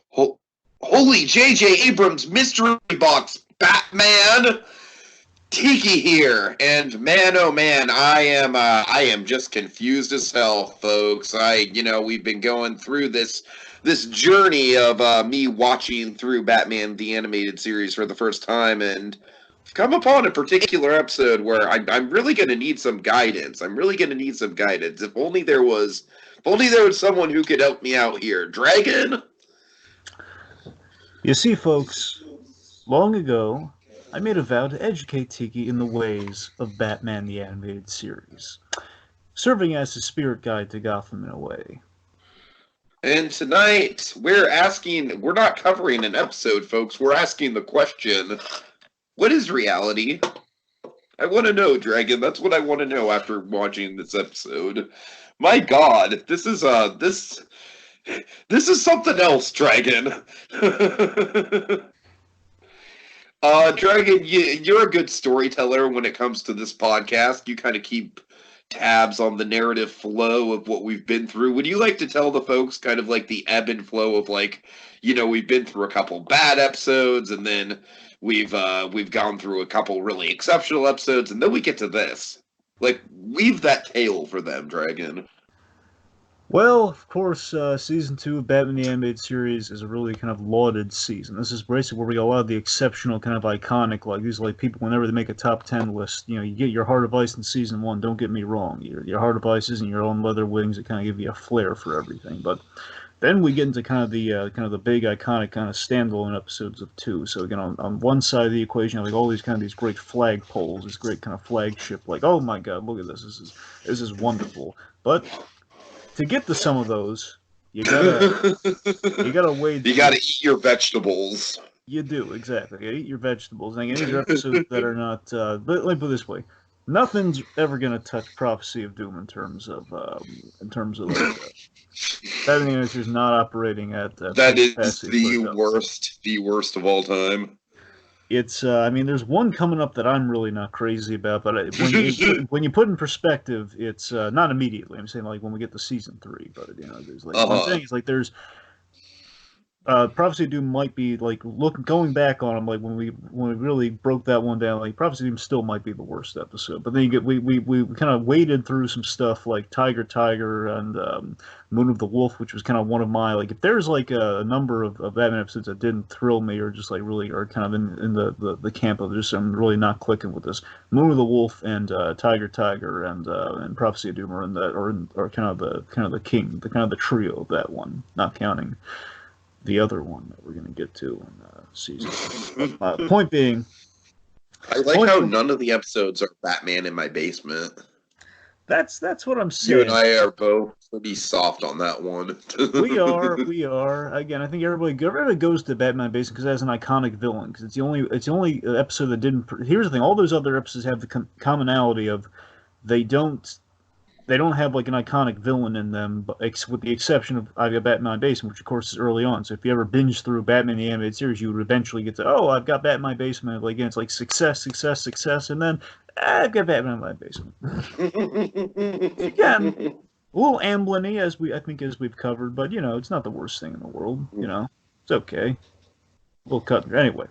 Ho- Holy J.J. Abrams mystery box Batman! Tiki here, and man, oh man, I am just confused as hell, folks. We've been going through this journey of me watching through Batman the Animated Series for the first time, and I've come upon a particular episode where I'm really going to need some guidance. I'm really going to need some guidance. If only there was someone who could help me out here. Dragon? You see, folks, long ago, I made a vow to educate Tiki in the ways of Batman the Animated Series, serving as his spirit guide to Gotham in a way. And tonight, we're not covering an episode, folks. We're asking the question, what is reality? I want to know, Dragon. That's what I want to know after watching this episode. My God, this is something else, Dragon. Dragon, you're a good storyteller when it comes to this podcast. You kind of keep tabs on the narrative flow of what we've been through. Would you like to tell the folks kind of like the ebb and flow of we've been through a couple bad episodes, and then we've gone through a couple really exceptional episodes, and then we get to this. Like, weave that tale for them, Dragon. Well, of course, season 2 of Batman the Animated Series is a really kind of lauded season. This is basically where we get a lot of the exceptional kind of iconic, like these like people whenever they make a top 10 list, you get your Heart of Ice in season 1, don't get me wrong. Your Heart of Ice isn't your own leather wings that kind of give you a flair for everything. But then we get into kind of the big iconic kind of standalone episodes of 2. So again, on one side of the equation, like all these kind of these great flag poles, this great kind of flagship, like, oh my God, look at this, this is wonderful. But to get to some of those, you gotta wade. You gotta eat your vegetables. You do, exactly. You eat your vegetables. And again, these are episodes that are not. But let me put it this way: nothing's ever gonna touch Prophecy of Doom in terms of Batman is not operating at. That is the worst of all time. It's, I mean, there's one coming up that I'm really not crazy about, but when you put in perspective, it's not immediately. I'm saying like when we get to season 3, but there's like what I'm saying is like there's Prophecy of Doom might be like going back on them like when we really broke that one down, like Prophecy of Doom still might be the worst episode. But then you get we kind of waded through some stuff like Tiger and Moon of the Wolf, which was kind of one of my like if there's like a number of Batman episodes that didn't thrill me or just like really are kind of in the camp of just I'm really not clicking with this. Moon of the Wolf and Tiger and Prophecy of Doom are in that or kind of the king, the kind of the trio of that one, not counting the other one that we're going to get to in season. Point being, I like how none of the episodes are Batman in my basement. That's what I'm saying. You and I are both pretty soft on that one. we are. Again, I think everybody goes to Batman basement because it has an iconic villain. Because it's the only episode that didn't. Here's the thing: all those other episodes have the commonality of they don't have like an iconic villain in them, but with the exception of I've got Batman Basement, which of course is early on. So if you ever binge through Batman the Animated Series, you would eventually get to I've got Batman Basement. Like again, it's like success, and then I've got Batman in my basement. Again, a little Amblin-y as we've covered, but it's not the worst thing in the world. It's okay. A little cut anyway.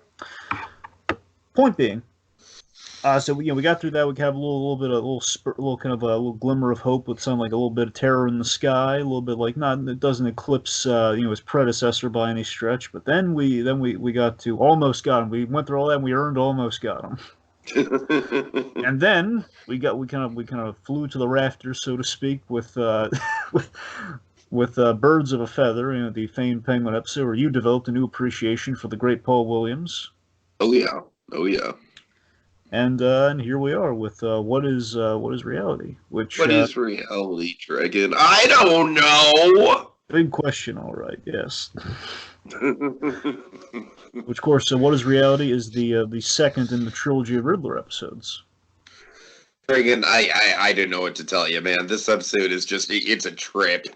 Point being. So we got through that. We have a little glimmer of hope with some like a little bit of terror in the sky, a little bit like it doesn't eclipse his predecessor by any stretch. But then we got to almost got him. We went through all that and we earned almost got him. And then we kind of flew to the rafters, so to speak, with Birds of a Feather, the famed Penguin episode where you developed a new appreciation for the great Paul Williams. Oh yeah. And here we are with what is reality? What is reality, Dragon? I don't know. Big question, all right. Yes. Which, of course, what is reality is the second in the trilogy of Riddler episodes. Dragon, I don't know what to tell you, man. This episode is it's a trip.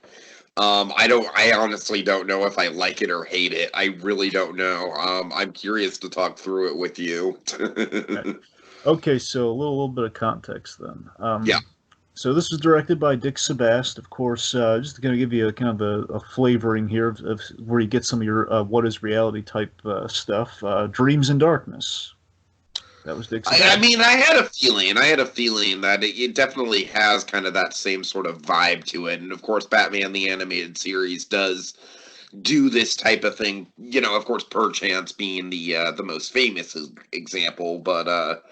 I honestly don't know if I like it or hate it. I really don't know. I'm curious to talk through it with you. Okay, so a little bit of context then. Yeah. So this was directed by Dick Sebast, of course. Just going to give you a kind of a flavoring here of where you get some of your what is reality type stuff. Dreams in Darkness. That was Dick I Sebast. mean, I had a feeling. I had a feeling that it definitely has kind of that same sort of vibe to it. And of course, Batman the Animated Series does do this type of thing. You know, of course, Perchance being the most famous example, but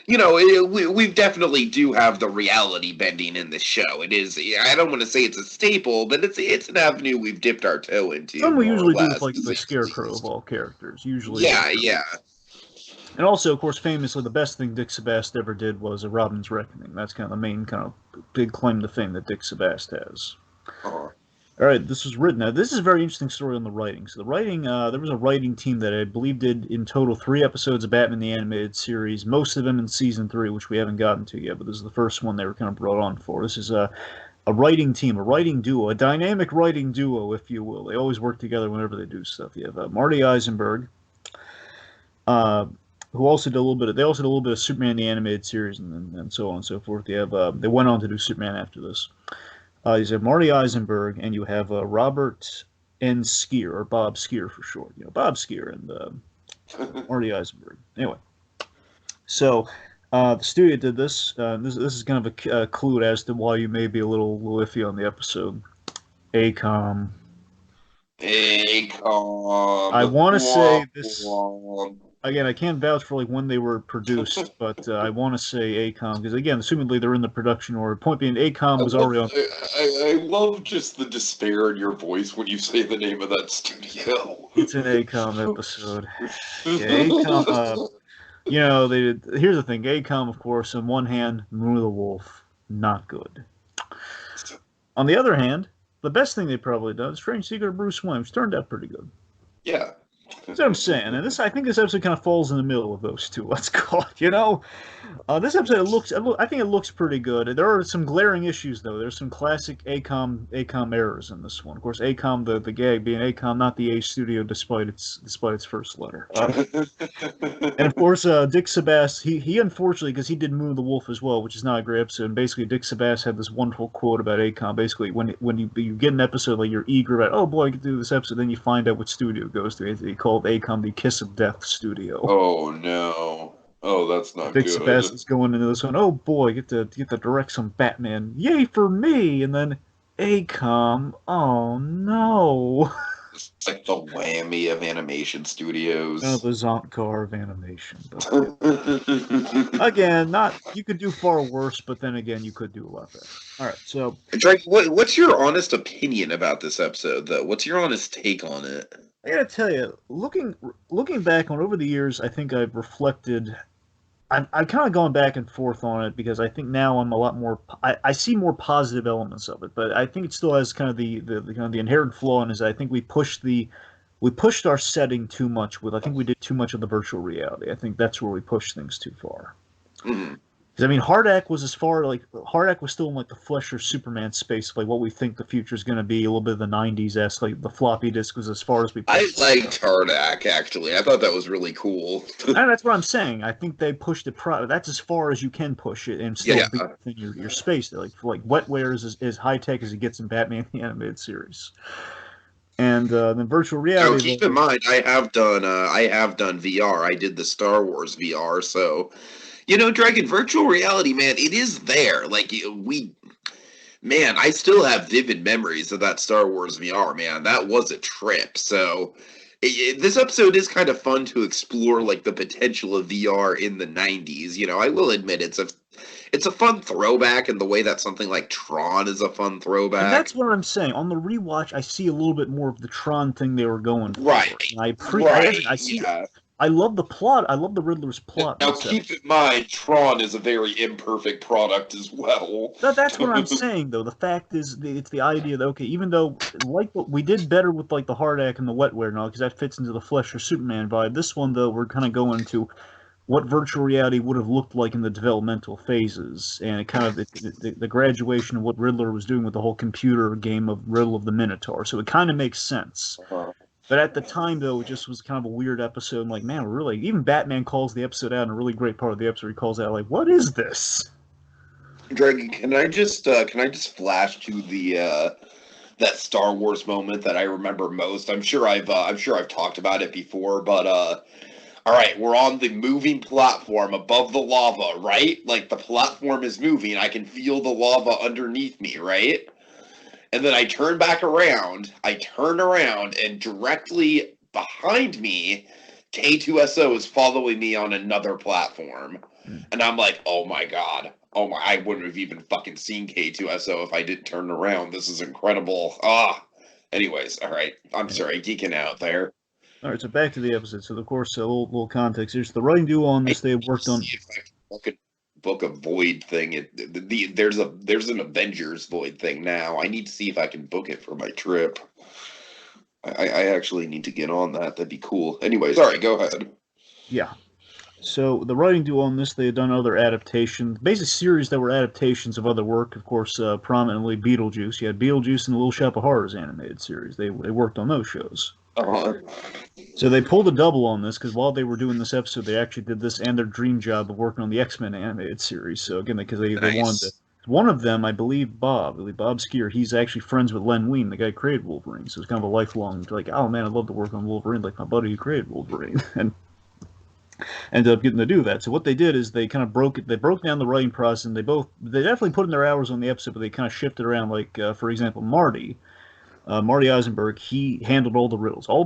we definitely do have the reality bending in the show. It is. I don't want to say it's a staple, but it's an avenue we've dipped our toe into Something we more or usually do with less. like the Scarecrow of all characters. Usually, Yeah, yeah. and also, of course, famously, the best thing Dick Sebast ever did was a Robin's Reckoning. That's kind of the main kind of big claim to fame that Dick Sebast has. Uh-huh. All right, this was written. Now, this is a very interesting story on the writing. So the writing, there was a writing team that I believe did in total 3 episodes of Batman the Animated Series, most of them in season 3, which we haven't gotten to yet, but this is the first one they were kind of brought on for. This is a writing team, a writing duo, a dynamic writing duo, if you will. They always work together whenever they do stuff. You have Marty Eisenberg, who also did a little bit of, they also did a little bit of Superman the Animated Series and so on and so forth. They have they went on to do Superman after this. You have Marty Eisenberg, and you have Robert N. Skier, or Bob Skier for short. You know, Bob Skier and Marty Eisenberg. Anyway, so the studio did this. This is kind of a clue as to why you may be a little iffy on the episode. ACOM. ACOM. I want to say this. Again, I can't vouch for like when they were produced, but I want to say ACOM because again, assumedly they're in the production order. Point being, ACOM was already on. I love just the despair in your voice when you say the name of that studio. It's an ACOM episode. Yeah, ACOM. You know, they did. Here's the thing: ACOM, of course, on one hand, Moon of the Wolf, not good. On the other hand, the best thing they probably done, Strange Secret of Bruce Wayne, which turned out pretty good. Yeah. That's what I'm saying, and I think this episode kind of falls in the middle of those two. Let's call it, you know. This episode I think it looks pretty good. There are some glaring issues though. There's some classic ACOM errors in this one. Of course, ACOM the gag being ACOM, not the A studio, despite its first letter. And of course, Dick Sebast, he unfortunately, because he did Moon of the Wolf as well, which is not a great episode. And basically, Dick Sebast had this wonderful quote about ACOM. Basically, when you get an episode, like you're eager about, oh boy, I get to do this episode, then you find out what studio it goes to. He called ACOM the Kiss of Death studio. Oh no. Oh, that's not Dick good. Sebast is going into this one. Oh boy, get to direct some Batman. Yay for me! And then ACOM. Oh no. It's like the whammy of animation studios. Oh, the Zonkar of animation. But again, you could do far worse, but then again, you could do a lot better. All right, so Drake, what's your honest opinion about this episode, though? What's your honest take on it? I gotta tell you, looking back on over the years, I think I've reflected. I've kind of gone back and forth on it because I think now I'm a lot more. I see more positive elements of it, but I think it still has kind of the kind of the inherent flaw in is I think we pushed our setting too much with. I think we did too much of the virtual reality. I think that's where we pushed things too far. Mm-hmm. Because I mean, Hardak was Hardak was still in like the Fleischer Superman space, like what we think the future is going to be, a little bit of the '90s like the floppy disk was as far as we. I liked Hardak actually. I thought that was really cool. And that's what I'm saying. I think they pushed it. That's as far as you can push it, and still be within your space. Like wetware is as high tech as it gets in Batman the Animated Series. And then virtual reality. Keep in mind, I have done VR. I did the Star Wars VR, so. You know, Dragon, virtual reality, man, it is there. Like, I still have vivid memories of that Star Wars VR, man. That was a trip. So, this episode is kind of fun to explore, like, the potential of VR in the 90s. You know, I will admit it's a fun throwback in the way that something like Tron is a fun throwback. And that's what I'm saying. On the rewatch, I see a little bit more of the Tron thing they were going for. Right. And I see. Yeah. I love the plot. I love the Riddler's plot. Now, keep in mind, Tron is a very imperfect product as well. That's what I'm saying, though. The fact is, it's the idea that, okay, even though, like what we did better with, like, the Hardak and the wetware and all, because that fits into the Fleischer Superman vibe, this one, though, we're kind of going to what virtual reality would have looked like in the developmental phases, and it kind of, the graduation of what Riddler was doing with the whole computer game of Riddle of the Minotaur, so it kind of makes sense. Uh-huh. But at the time, though, it just was kind of a weird episode. And like, man, really, even Batman calls the episode out in a really great part of the episode. He calls out, like, what is this? Dragon, can I just flash to the that Star Wars moment that I remember most? I'm sure I've talked about it before, but all right, we're on the moving platform above the lava, right? Like the platform is moving, I can feel the lava underneath me, right? And then I turn around, and directly behind me, K2SO is following me on another platform. Mm. And I'm like, oh my god. Oh my, I wouldn't have even fucking seen K2SO if I didn't turn around. This is incredible. Ah. Anyways, all right. I'm Yeah. sorry, geeking out there. All right, so back to the episode. So, of course, a little context. Here's the writing duo on I this. They have need to worked on. see if I can book a void thing. There's an Avengers void thing now. I need to see if I can book it for my trip. I actually need to get on that. That'd be cool. Anyways, all right, go ahead. Yeah. So the writing duo on this, they had done other adaptations, basic series that were adaptations of other work. Of course, prominently Beetlejuice. You had Beetlejuice and the Little Shop of Horrors animated series. They worked on those shows. Uh, So they pulled a double on this because while they were doing this episode, they actually did this and their dream job of working on the X-Men animated series. So again, because they wanted to. nice. One of them, I believe Bob Skier, he's actually friends with Len Wein, the guy who created Wolverine. So it's kind of a lifelong, like, oh man, I'd love to work on Wolverine, like my buddy who created Wolverine, and ended up getting to do that. So what they did is they kind of broke down the writing process, and they definitely put in their hours on the episode, but they kind of shifted around. Like for example, Marty Eisenberg, he handled all the riddles, all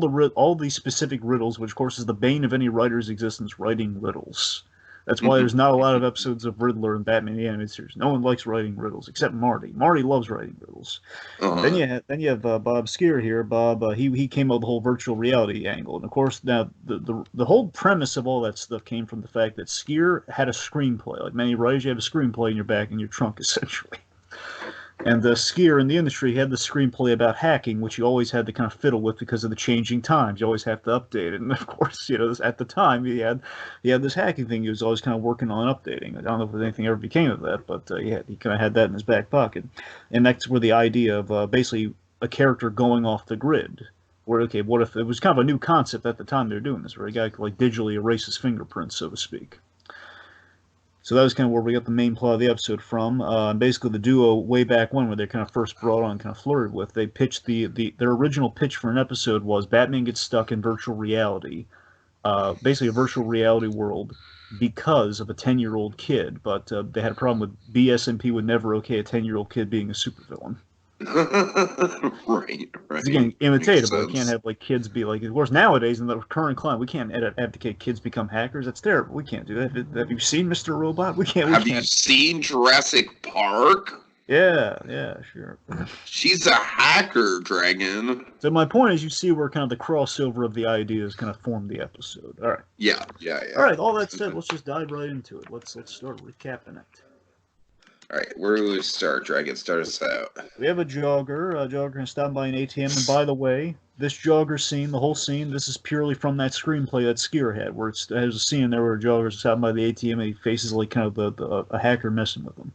the specific riddles, which of course is the bane of any writer's existence, writing riddles. That's why there's not a lot of episodes of Riddler in Batman the Animated Series. No one likes writing riddles except Marty. Marty loves writing riddles. Uh, Then you have Bob Skier here. Bob he came up with the whole virtual reality angle, and of course now the whole premise of all that stuff came from the fact that Skier had a screenplay. Like many writers, you have a screenplay in your back in your trunk essentially. And Skier in the industry had the screenplay about hacking, which you always had to kind of fiddle with because of the changing times. You always have to update it. And of course, at the time he had this hacking thing he was always kind of working on updating. I don't know if anything ever became of that, but he kind of had that in his back pocket. And that's where the idea of basically a character going off the grid. Where okay, what if it was kind of a new concept at the time they were doing this, where a guy could like digitally erase his fingerprints, so to speak. So that was kind of where we got the main plot of the episode from. Basically, the duo way back when they kind of first brought on, kind of flirted with, they pitched their original pitch for an episode was Batman gets stuck in virtual reality, basically a virtual reality world because of a 10-year-old kid. But they had a problem with BSMP would never okay a 10-year-old kid being a supervillain. right, It's right. again Makes imitatable. You can't sense. have like kids be like. Of course, nowadays in the current climate, we can't advocate kids become hackers. That's terrible. We can't do that. Have you seen Mr. Robot? We can't. We Have you can't. seen Jurassic Park? Yeah, sure. She's a hacker, Dragon. So my point is, you see where kind of the crossover of the ideas kind of formed the episode. Yeah, yeah, All yeah. right. All that said, let's just dive right into it. Let's start recapping it. All right, where do we start, Dragon? Start us out. We have a jogger. A jogger can stop by an ATM. And by the way, this jogger scene, the whole scene, this is purely from that screenplay that Skier had, where there's a scene there where a jogger's stopping by the ATM and he faces like kind of a hacker messing with him.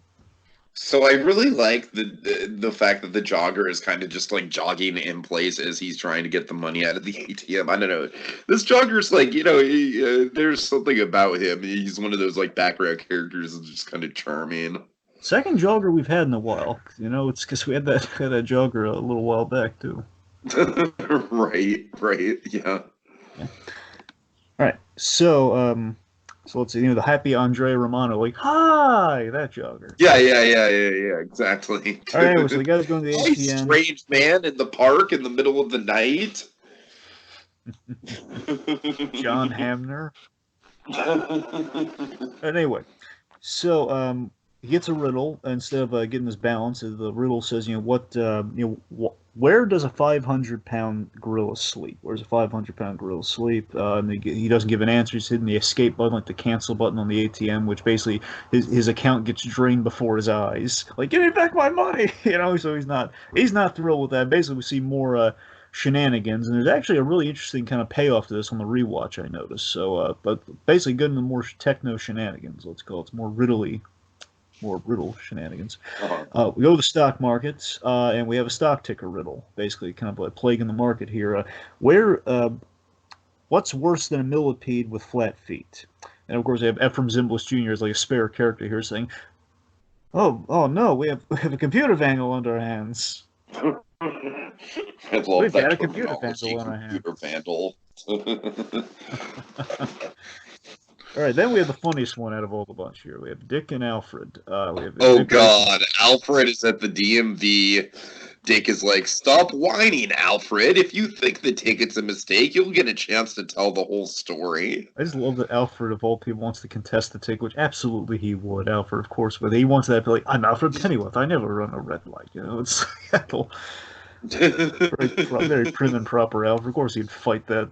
So I really like the fact that the jogger is kind of just like jogging in place as he's trying to get the money out of the ATM. I don't know. This jogger's like, there's something about him. He's one of those like background characters that's just kind of charming. Second jogger we've had in a while. It's because we had that jogger a little while back too. Right, yeah. Yeah. All right, so let's see. The happy Andre Romano, like hi, that jogger. Yeah, exactly. All right, anyway, so the guy's going to the Hi, ATM. strange man in the park in the middle of the night. John Hamner. Anyway, so he gets a riddle instead of getting his balance. The riddle says, where does a 500-pound gorilla sleep? Where's a 500-pound gorilla sleep? And he doesn't give an answer. He's hitting the escape button, like the cancel button on the ATM, which basically his account gets drained before his eyes. Like, give me back my money, So he's not thrilled with that. Basically, we see more shenanigans, and there's actually a really interesting kind of payoff to this on the rewatch. I noticed. So, but basically, good into more techno shenanigans. Let's call it. It's more riddle shenanigans. We go to the stock markets, and we have a stock ticker riddle, basically kind of like plaguing the market here. What's worse than a millipede with flat feet? And of course, we have Ephraim Zimbalist Jr. as like a spare character here saying, Oh no, we have a computer vandal under our hands. I love We've that got a computer terminology, vandal on our computer hands. vandal. All right, then we have the funniest one out of all the bunch here. We have Dick and Alfred. We have Oh Dick always God, Alfred is at the DMV. Dick is like, "Stop whining, Alfred. If you think the ticket's a mistake, you'll get a chance to tell the whole story." I just love that Alfred, of all people, wants to contest the ticket, which absolutely he would. Alfred, of course, but he wants that to be like, I'm Alfred Pennyworth. I never run a red light. It's very prim and proper Alfred. Of course, he'd fight that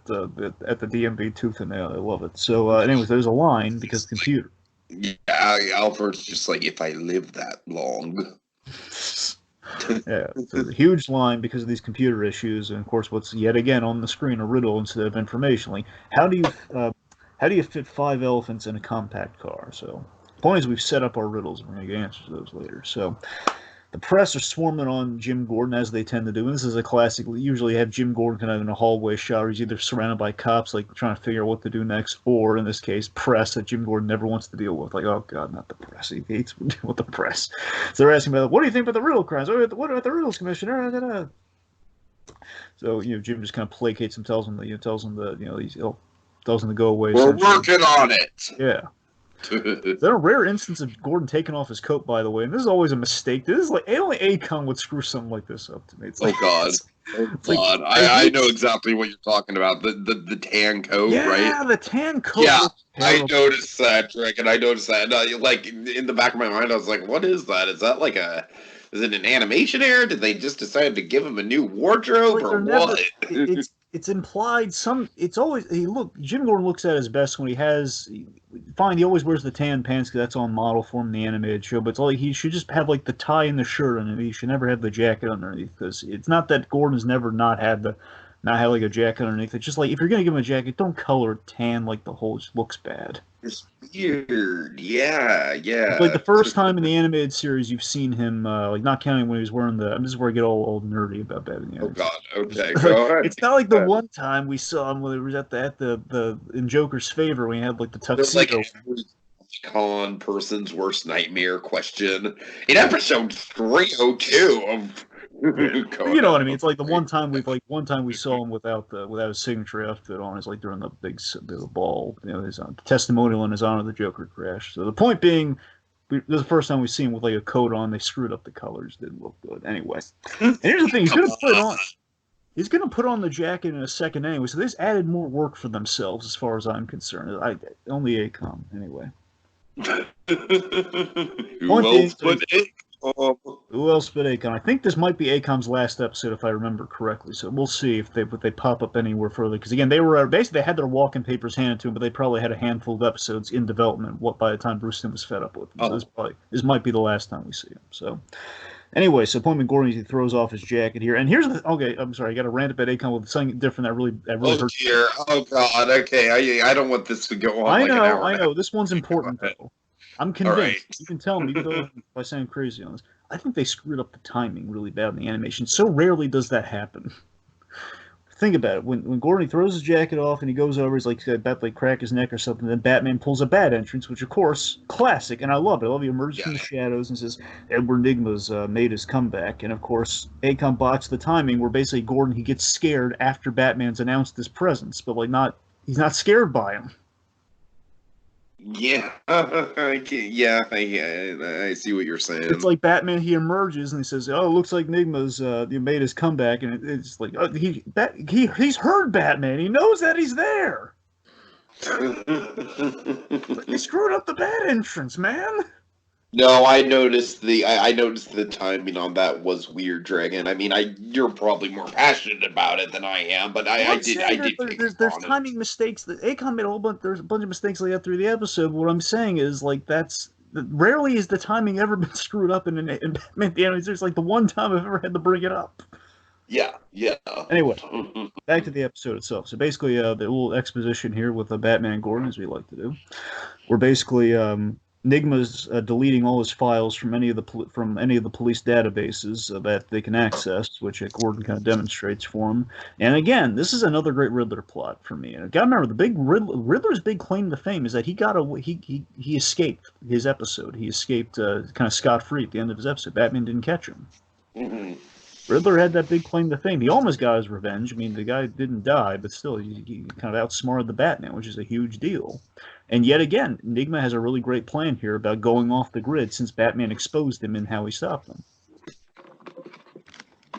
at the DMV tooth and nail. I love it. So, anyways, there's a line because computer. Yeah, Alfred's just like, if I live that long. Yeah, so a huge line because of these computer issues, and of course, what's yet again on the screen a riddle instead of information. Like, how do you fit 5 elephants in a compact car? So, the point is, we've set up our riddles. We're going to get answers to those later. So, the press are swarming on Jim Gordon as they tend to do. And this is a classic. We usually have Jim Gordon kind of in a hallway shot. He's either surrounded by cops, like trying to figure out what to do next, or in this case, press that Jim Gordon never wants to deal with. Like, oh God, not the press. He hates dealing with the press. So they're asking about, what do you think about the riddle crimes? What about the riddles commissioner? So Jim just kind of placates him, tells him that tells him to go away. We're working on it. Yeah. There's a rare instance of Gordon taking off his coat, by the way, and this is always a mistake. This is like only Akon would screw something like this up to me. It's like, oh God, God! I know exactly what you're talking about. The tan coat, right? Yeah, the tan coat. Yeah, I noticed that, Rick, and I noticed that. And, like in the back of my mind, I was like, "What is that? Is that like a? Is it an animation error? Did they just decide to give him a new wardrobe or what?" It's implied. It's always Jim Gordon looks at his best when he has. Fine, he always wears the tan pants because that's on model for him in the animated show. But it's like he should just have like the tie and the shirt underneath. He should never have the jacket underneath because it's not that Gordon's never not had like a jacket underneath. It's just like if you're gonna give him a jacket, don't color it tan like the whole just looks bad. It's weird. Yeah. It's like the first time in the animated series you've seen him, like not counting when he was wearing the. This is where I get all nerdy about Batman. Oh God. Okay. Go ahead. It's not like the one time we saw him when it was at the in Joker's favor when he had like the tuxedo. Like con person's worst nightmare question in episode 302 of. You know what I mean? It's like the one time we saw him without his signature outfit on. It's like during the the ball, his testimonial in his honor the Joker crash. So the point being, this is the first time we've seen him with like a coat on. They screwed up the colors. Didn't look good. Anyway, and here's the thing: he's gonna put on. He's going to put on the jacket in a second anyway, so this added more work for themselves as far as I'm concerned. Only Akon, anyway. Who else but Akon? I think this might be Akon's last episode, if I remember correctly. So we'll see if they pop up anywhere further. Because again, they were basically they had their walking papers handed to them, but they probably had a handful of episodes in development. By the time Bruce Timm was fed up with them, so this might be the last time we see him. So. Anyway, so Appointment Gordon, he throws off his jacket here, and here's the okay. I'm sorry, I got to rant about Akon with something different that really hurt. Dear. Oh God, okay, I don't want this to go on. I know. This one's important though. I'm convinced. Right. You can tell me if I sound crazy on this. I think they screwed up the timing really bad in the animation. So rarely does that happen. Think about it. When Gordon throws his jacket off and he goes over, he's like about to crack his neck or something. Then Batman pulls a bat entrance, which of course classic, and I love it. I love he emerges from the shadows and says Edward Nygma's made his comeback, and of course Akon botched the timing where basically Gordon he gets scared after Batman's announced his presence, but he's not scared by him. Yeah, I see what you're saying. It's like Batman. He emerges and he says, "Oh, it looks like Nygma's made his comeback," and it's like he's heard Batman. He knows that he's there. He screwed up the bat entrance, man. No, I noticed the timing on that was weird, Dragon. I mean, you're probably more passionate about it than I am, but I did. There's timing mistakes. That Akon made a whole bunch. There's a bunch of mistakes like that through the episode. What I'm saying is rarely is the timing ever been screwed up in Batman the Animated Series. Like the one time I've ever had to bring it up. Yeah. Anyway, back to the episode itself. So basically, the little exposition here with the Batman Gordon, as we like to do. We're basically Enigma's deleting all his files from any of the police databases that they can access, which Gordon kind of demonstrates for him. And again, this is another great Riddler plot for me. And got to remember, the big Riddler's big claim to fame is that he escaped his episode. He escaped kind of scot free at the end of his episode. Batman didn't catch him. Mm-hmm. Riddler had that big claim to fame. He almost got his revenge. I mean, the guy didn't die, but still, he kind of outsmarted the Batman, which is a huge deal. And yet again, Enigma has a really great plan here about going off the grid since Batman exposed him and how he stopped him.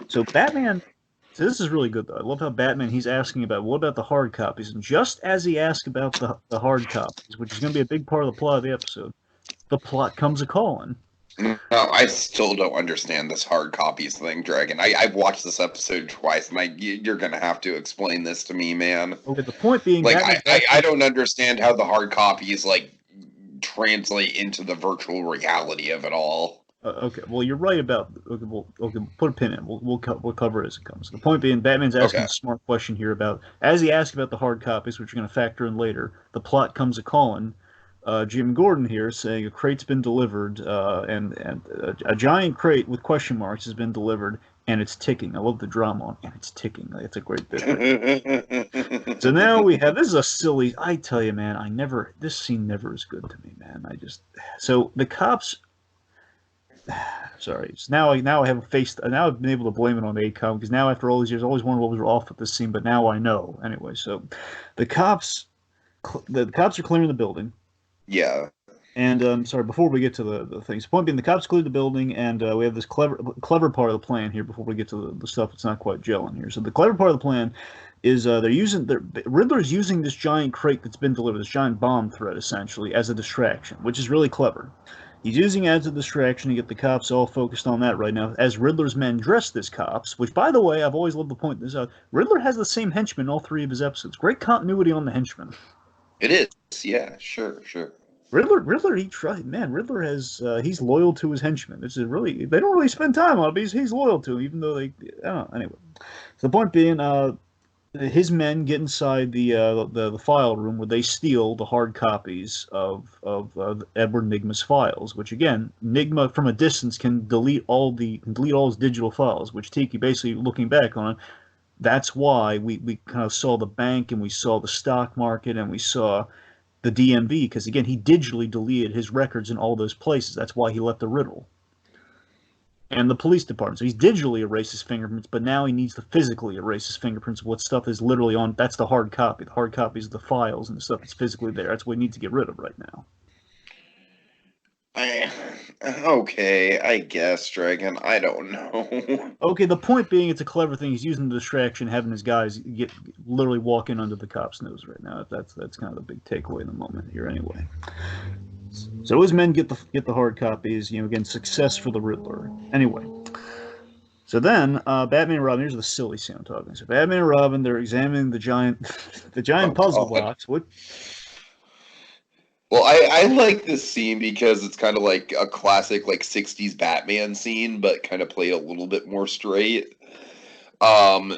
So this is really good, though. I love how Batman, he's asking about, what about the hard copies? And just as he asks about the hard copies, which is going to be a big part of the plot of the episode, the plot comes a-calling. No, I still don't understand this hard copies thing, Dragon. I've watched this episode twice, and you're gonna have to explain this to me, man. Okay, the point being, like, I don't understand how the hard copies translate into the virtual reality of it all. Okay, well, you're right about. Okay, we'll put a pin in. We'll cover it as it comes. The point being, Batman's asking a smart question here about, as he asks about the hard copies, which we're going to factor in later. The plot comes a-calling. Jim Gordon here saying a crate's been delivered, and a giant crate with question marks has been delivered, and it's ticking. I love the drama on, and it's ticking. It's a great bit. So now we have, this is a silly, I tell you, man, this scene never is good to me, man. So the cops, sorry, so now I have now I've been able to blame it on ACOM, because now after all these years, I always wondered what was off with this scene, but now I know. Anyway, so the cops are clearing the building. Yeah. And sorry, before we get to the things, the point being, the cops cleared the building, and we have this clever part of the plan here before we get to the stuff that's not quite gelling here. So the clever part of the plan is Riddler's using this giant crate that's been delivered, this giant bomb threat essentially, as a distraction, which is really clever. He's using it as a distraction to get the cops all focused on that right now, as Riddler's men dressed as cops, which, by the way, I've always loved to point this out. Riddler has the same henchmen in all three of his episodes. Great continuity on the henchmen. It is, yeah, sure. Riddler, Riddler has, he's loyal to his henchmen. This is really, they don't really spend time on it, but he's loyal to him, even though I don't know, anyway. So the point being, his men get inside the file room where they steal the hard copies of Edward Nygma's files, which again, Nygma from a distance can delete all his digital files, which Tiki, basically looking back on it, that's why we kind of saw the bank, and we saw the stock market, and we saw the DMV, because again, he digitally deleted his records in all those places. That's why he left the riddle. And the police department. So he's digitally erased his fingerprints, but now he needs to physically erase his fingerprints of what stuff is literally on. That's the hard copy. The hard copies of the files and the stuff that's physically there. That's what we need to get rid of right now. Okay, I guess, Dragon. I don't know. Okay, the point being, it's a clever thing. He's using the distraction, having his guys literally walk in under the cop's nose right now. That's kind of the big takeaway in the moment here, anyway. So his men get the hard copies. Again, success for the Riddler. Anyway, so then Batman and Robin. Here's the silly scene I'm talking. So Batman and Robin, they're examining the giant puzzle box. What? Well, I like this scene because it's kind of like a classic 60s Batman scene, but kind of played a little bit more straight. And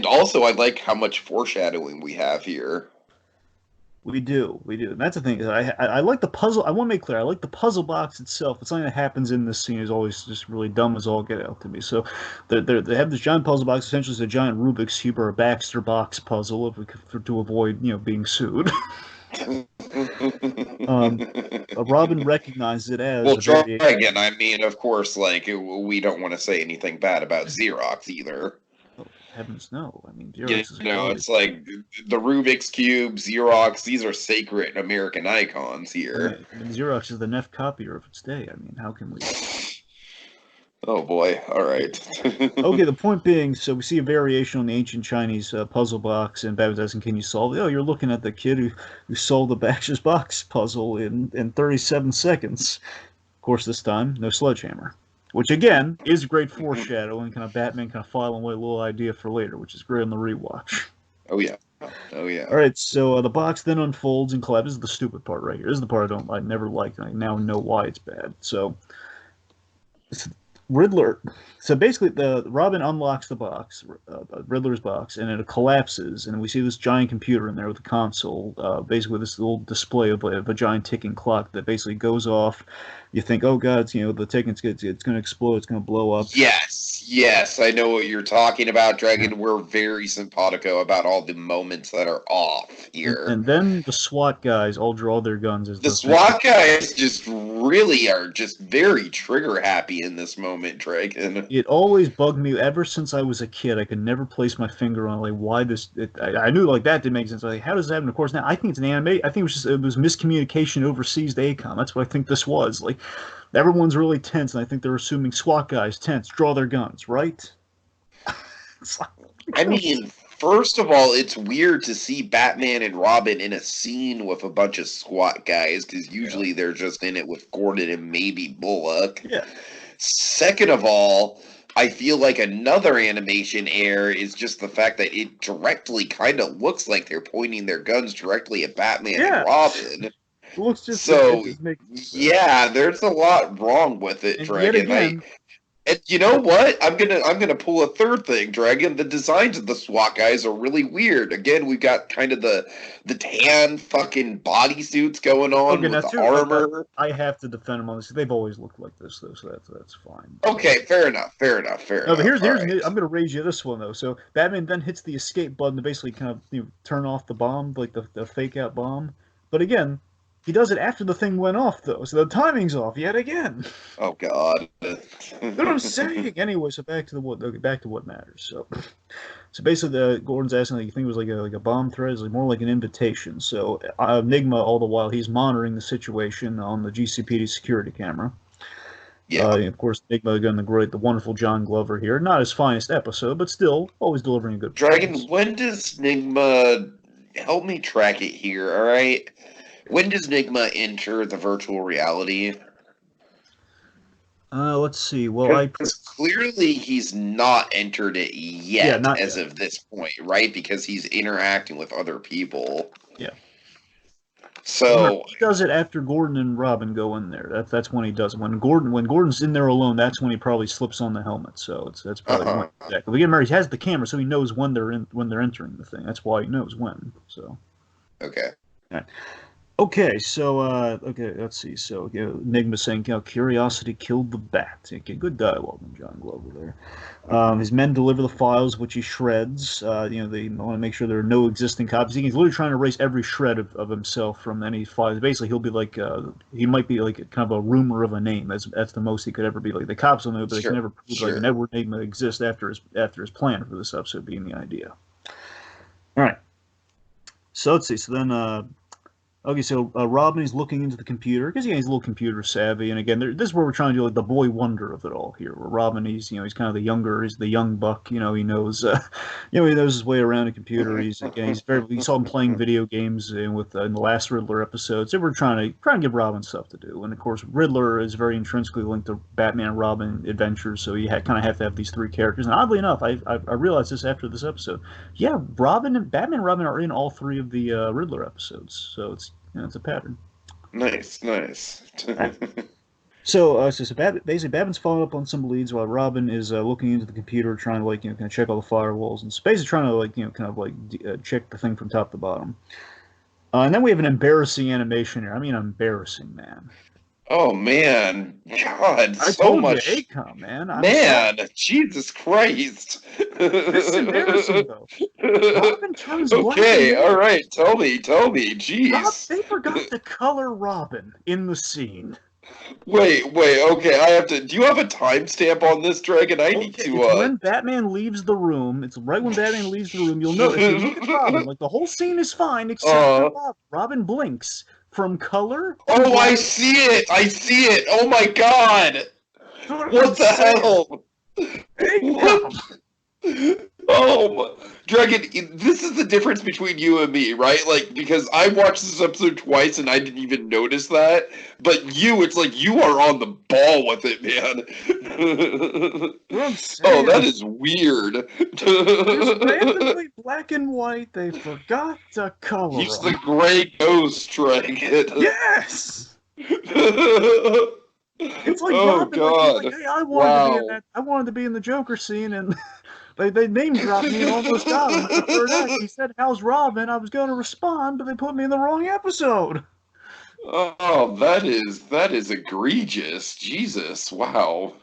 also I like how much foreshadowing we have here. We do. And that's the thing. I like the puzzle. I want to make clear, I like the puzzle box itself. It's something that happens in this scene is always just really dumb as all get out to me. So they have this giant puzzle box. Essentially, it's a giant Rubik's Cube or a Baxter box puzzle to avoid being sued. Robin recognizes it as. Well, Dragon, I mean, of course, we don't want to say anything bad about Xerox either. Oh, heavens no. I mean, Xerox is it's like the Rubik's Cube, Xerox, these are sacred American icons here. I mean, Xerox is the Neff copier of its day. I mean, how can we... Oh boy, alright. Okay, the point being, so we see a variation on the ancient Chinese puzzle box, and Batman's asking, can you solve it? Oh, you're looking at the kid who solved the Baxter's box puzzle in 37 seconds. Of course, this time, no sledgehammer. Which, again, is great foreshadowing, kind of Batman kind of filing away a little idea for later, which is great on the rewatch. Oh, yeah. Alright, so the box then unfolds and collapses. This is the stupid part right here. This is the part I never liked, and I now know why it's bad. So... Riddler. So basically, the Robin unlocks the box, Riddler's box, and it collapses, and we see this giant computer in there with a console, basically this little display of a giant ticking clock that basically goes off. You think, oh god, the ticking's it's going to explode, it's going to blow up. Yes, I know what you're talking about, Dragon. We're very simpatico about all the moments that are off here. And then the SWAT guys all draw their guns as The SWAT guys just really are just very trigger happy in this moment, Dragon. It always bugged me ever since I was a kid. I could never place my finger on like why this. I knew like that didn't make sense. Like how does that happen? Of course, now I think it's an anime. I think it was miscommunication overseas to ACOM. That's what I think this was. Like everyone's really tense, and I think they're assuming SWAT guys tense, draw their guns, right? I mean, first of all, it's weird to see Batman and Robin in a scene with a bunch of SWAT guys, because usually they're just in it with Gordon and maybe Bullock. Yeah. Second of all, I feel like another animation error is just the fact that it directly kind of looks like they're pointing their guns directly at Batman and Robin. It looks just so, yeah, there's a lot wrong with it, Dragon. And you know what? I'm gonna pull a third thing, Dragon. The designs of the SWAT guys are really weird. Again, we've got kind of the tan fucking bodysuits going on with the armor. I have to defend them on this. They've always looked like this though, so that's fine. Okay, fair enough. No, but here's I'm gonna raise you this one though. So Batman then hits the escape button to basically kind of turn off the bomb, like the fake out bomb. But again, he does it after the thing went off, though, so the timing's off yet again. Oh God! That's what I'm saying. Anyway, so back to what matters. So basically, Gordon's asking, like, you think it was like a bomb threat? It's like more like an invitation. So Enigma, all the while, he's monitoring the situation on the GCPD security camera. Yeah. Of course, Enigma again, the wonderful John Glover here. Not his finest episode, but still always delivering a good. Dragon, when does Enigma help me track it here? All right. When does Enigma enter the virtual reality? Let's see. Well, clearly he's not entered it yet, of this point, right? Because he's interacting with other people. Yeah. So he does it after Gordon and Robin go in there. That's when he does it. When Gordon's in there alone, that's when he probably slips on the helmet. So that's probably exactly. But again, he has the camera, so he knows when they're entering the thing. That's why he knows when. So. Okay. All right. Okay, so let's see. So Enigma saying, curiosity killed the bat. Okay, good dialogue from John Glover there. His men deliver the files, which he shreds. They want to make sure there are no existing copies. He's literally trying to erase every shred of himself from any files. Basically, he'll be like, he might be like kind of a rumor of a name. That's the most he could ever be. Like the cops will know, but they can never prove like an Edward Enigma exists after his plan for this episode being the idea. All right. So let's see. So then. Okay, so Robin is looking into the computer because he's a little computer savvy, and again, this is where we're trying to do like the boy wonder of it all here. Where Robin, he's kind of the young buck. He knows, he knows his way around a computer. We saw him playing video games in the last Riddler episode. So we're trying to give Robin stuff to do, and of course, Riddler is very intrinsically linked to Batman and Robin adventures. So you kind of have to have these three characters. And oddly enough, I realized this after this episode. Yeah, Batman and Robin are in all three of the Riddler episodes. So it's a pattern. Nice. So basically, Batman's following up on some leads while Robin is looking into the computer, trying to kind of check all the firewalls, and basically trying to check the thing from top to bottom. And then we have an embarrassing animation here. I mean, embarrassing, man. Oh man, God, I so told much. You, ACOM, man. Jesus Christ. This is embarrassing, though. Robin turns black. Okay, all right. Tell me. Jeez. They forgot to color Robin in the scene. Wait. Okay, I have to. Do you have a timestamp on this, Dragon? I need to. It's when Batman leaves the room. It's right when Batman leaves the room. You'll notice. If you look at Robin, like the whole scene is fine except for Robin. Robin blinks. From color? Oh, I see it! Oh my God! What the hell? What? Oh, Dragon, this is the difference between you and me, right? Like, because I watched this episode twice and I didn't even notice that. But it's like you are on the ball with it, man. Oh, that is weird. It's randomly black and white. They forgot to color. He's the gray ghost, Dragon. Yes! It's like Oh Robin, like he's like, God! hey, I wanted to be in Wow! that. I wanted to be in the Joker scene, and they name dropped me and almost got him in the third act. He said, "How's Robin?" I was going to respond, but they put me in the wrong episode. Oh, that is egregious. Jesus! Wow!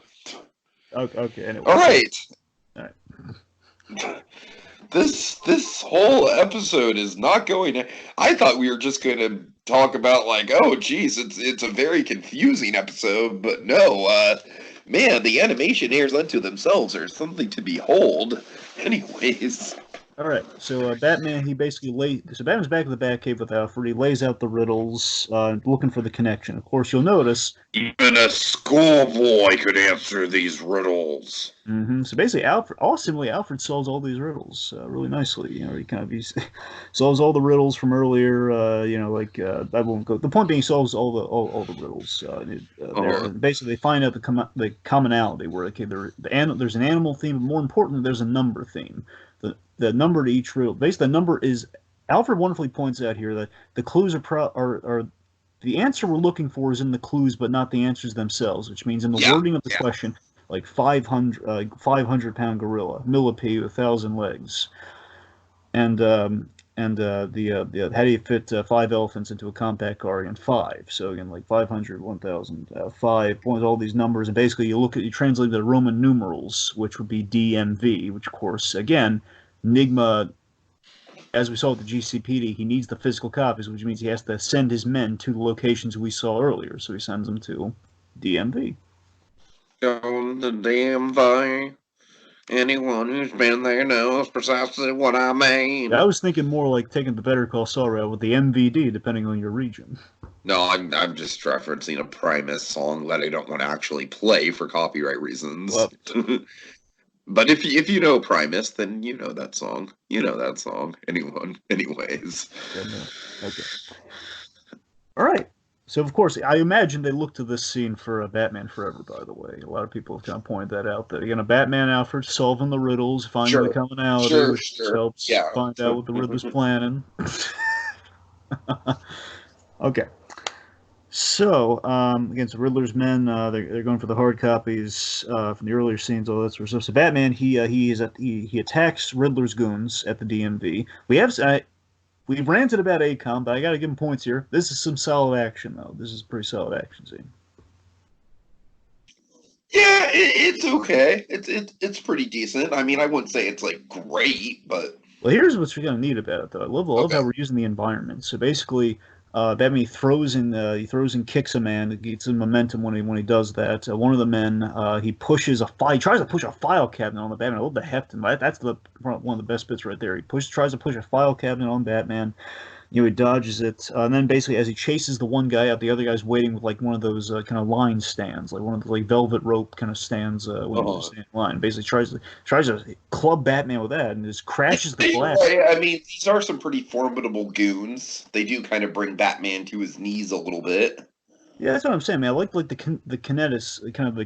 Okay, okay. Anyway, All so right. all right. This whole episode is not going to. I thought we were just going to talk about like, oh, geez, it's a very confusing episode, but no, man, the animation airs unto themselves are something to behold. Anyways, All right, so Batman, he basically So Batman's back in the Batcave with Alfred. He lays out the riddles, looking for the connection. Of course, you'll notice. even a schoolboy could answer these riddles. So basically, Alfred solves all these riddles really nicely. You know, he solves all the riddles from earlier. I won't go. The point being, he solves all the riddles there. And basically, they find out the commonality where okay, there's an animal theme, but more importantly, there's a number theme. The number to each riddle. Basically, the number is. Alfred wonderfully points out here that the clues are the answer we're looking for is in the clues, but not the answers themselves, which means in the wording of the question, like 500-pound gorilla, millipede, 1,000 legs, and how do you fit 5 elephants into a compact car? Again, five. So again, like 500, 1,000, 5, all these numbers, and basically you translate the Roman numerals, which would be DMV, which of course, again, Enigma. As we saw with the GCPD, he needs the physical copies, which means he has to send his men to the locations we saw earlier. So he sends them to DMV. On the DMV. Anyone who's been there knows precisely what I mean. Yeah, I was thinking more like taking the Better Call Saul route with the MVD, depending on your region. No, I'm just referencing a Primus song that I don't want to actually play for copyright reasons. Well, but if you know Primus, then you know that song. You know that song. Anyways. Okay. All right. So of course, I imagine they look to this scene for Batman Forever. By the way, a lot of people have kind of pointed that out. That Batman Alfred solving the riddles, finding the commonality, which helps find out what the Riddler's planning. Okay. So, again, so Riddler's men, they're going for the hard copies from the earlier scenes, all that sort of stuff. So Batman, he attacks Riddler's goons at the DMV. We've ranted about ACOM, but I got to give him points here. This is some solid action, though. This is a pretty solid action scene. Yeah, it's okay. It's pretty decent. I mean, I wouldn't say it's like great, but well, here's what's really neat about it, though. I love how we're using the environment. So basically, Batman he throws and kicks a man. It gets some momentum when he does that. One of the men he tries to push a file cabinet on the Batman. I love the heft, and that's one of the best bits right there. He tries to push a file cabinet on Batman. He dodges it, and then basically as he chases the one guy out, the other guy's waiting with like one of those kind of line stands, like one of the like velvet rope kind of stands when he's standing in line. Basically tries to club Batman with that, and just crashes the glass. I mean, these are some pretty formidable goons. They do kind of bring Batman to his knees a little bit. Yeah, that's what I'm saying, man. I like the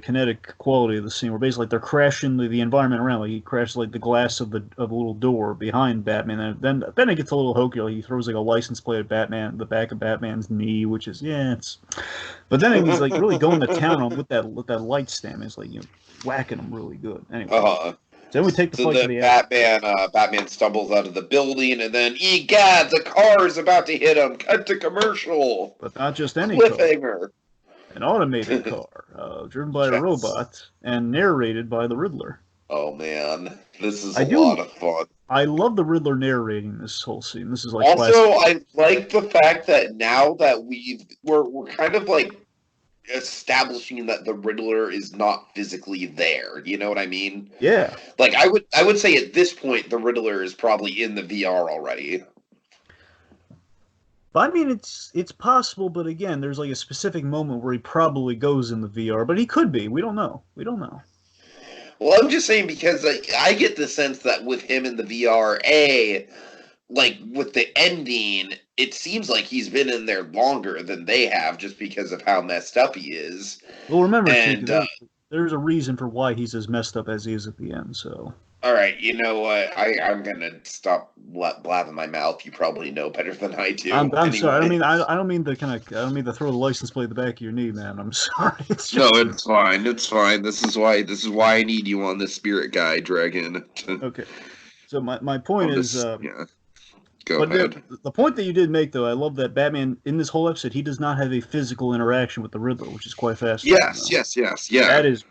kinetic quality of the scene, where basically they're crashing the environment around. Like he crashes like the glass of a little door behind Batman, and then it gets a little hokey. Like he throws like a license plate at Batman, the back of Batman's knee, which is But then he's like really going to town on with that light stand. It's like whacking him really good. Anyway. So then we take the fight to the Batman stumbles out of the building, and then, egad, the car is about to hit him. Cut to commercial. But not just any cliffhanger. Car. An automated car, driven by a robot, and narrated by the Riddler. Oh, man. This is a lot of fun. I love the Riddler narrating this whole scene. This is like also, I like the fact that now that we're kind of like establishing that the Riddler is not physically there. You know what I mean? Yeah. Like I would say at this point the Riddler is probably in the VR already. But I mean it's possible, but again, there's like a specific moment where he probably goes in the VR, but he could be. We don't know. Well, I'm just saying because like I get the sense that with him in the VR, like with the ending, it seems like he's been in there longer than they have just because of how messed up he is. Well, remember, there's a reason for why he's as messed up as he is at the end, so. All right, you know what? I'm gonna stop blabbing my mouth. You probably know better than I do. I'm sorry. Anyway, I don't mean to I don't mean to throw the license plate at the back of your knee, man. I'm sorry. It's no, just it's fine. It's fine. This is why I need you on the spirit guide, Dragon. okay. So my point On is, this, yeah. Go but ahead. the point that you did make, though, I love that Batman in this whole episode he does not have a physical interaction with the Riddler, which is quite fascinating. Yes, yes, yes, yeah. That is.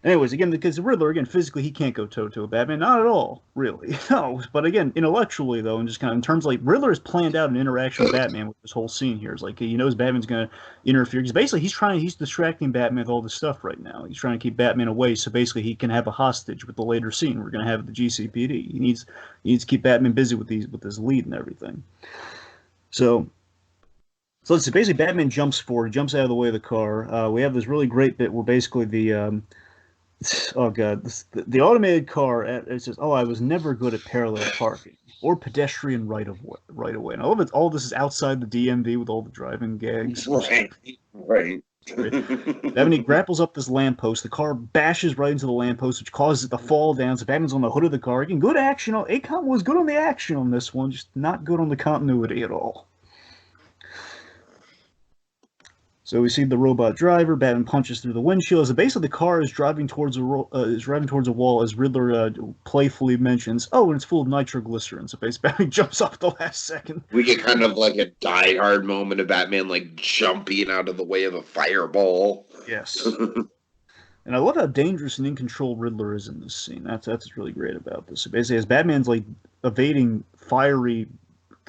Anyways, again, because the Riddler, again, physically, he can't go toe-to-toe with Batman. Not at all, really. No, but again, intellectually, though, and just kind of in terms of, like, Riddler has planned out an interaction with Batman with this whole scene here. It's like, he knows Batman's going to interfere. Because basically, he's distracting Batman with all this stuff right now. He's trying to keep Batman away, so basically he can have a hostage with the later scene we're going to have at the GCPD. He needs to keep Batman busy with this lead and everything. So let's see. Basically, Batman jumps forward, jumps out of the way of the car. We have this really great bit where basically oh god, the automated car. It says, "Oh, I was never good at parallel parking or pedestrian right away." And all of it, all this is outside the DMV with all the driving gags. Right, right. Then he grapples up this lamppost. The car bashes right into the lamppost, which causes it to fall down. So Batman's on the hood of the car. Again, good action. Akon was good on the action on this one, just not good on the continuity at all. So we see the robot driver. Batman punches through the windshield. So basically, the car is driving towards a wall, as Riddler playfully mentions. Oh, and it's full of nitroglycerin. So basically, Batman jumps off the last second. We get kind of like a die-hard moment of Batman like jumping out of the way of a fireball. Yes. And I love how dangerous and in control Riddler is in this scene. That's what's really great about this. So basically, as Batman's like evading fiery,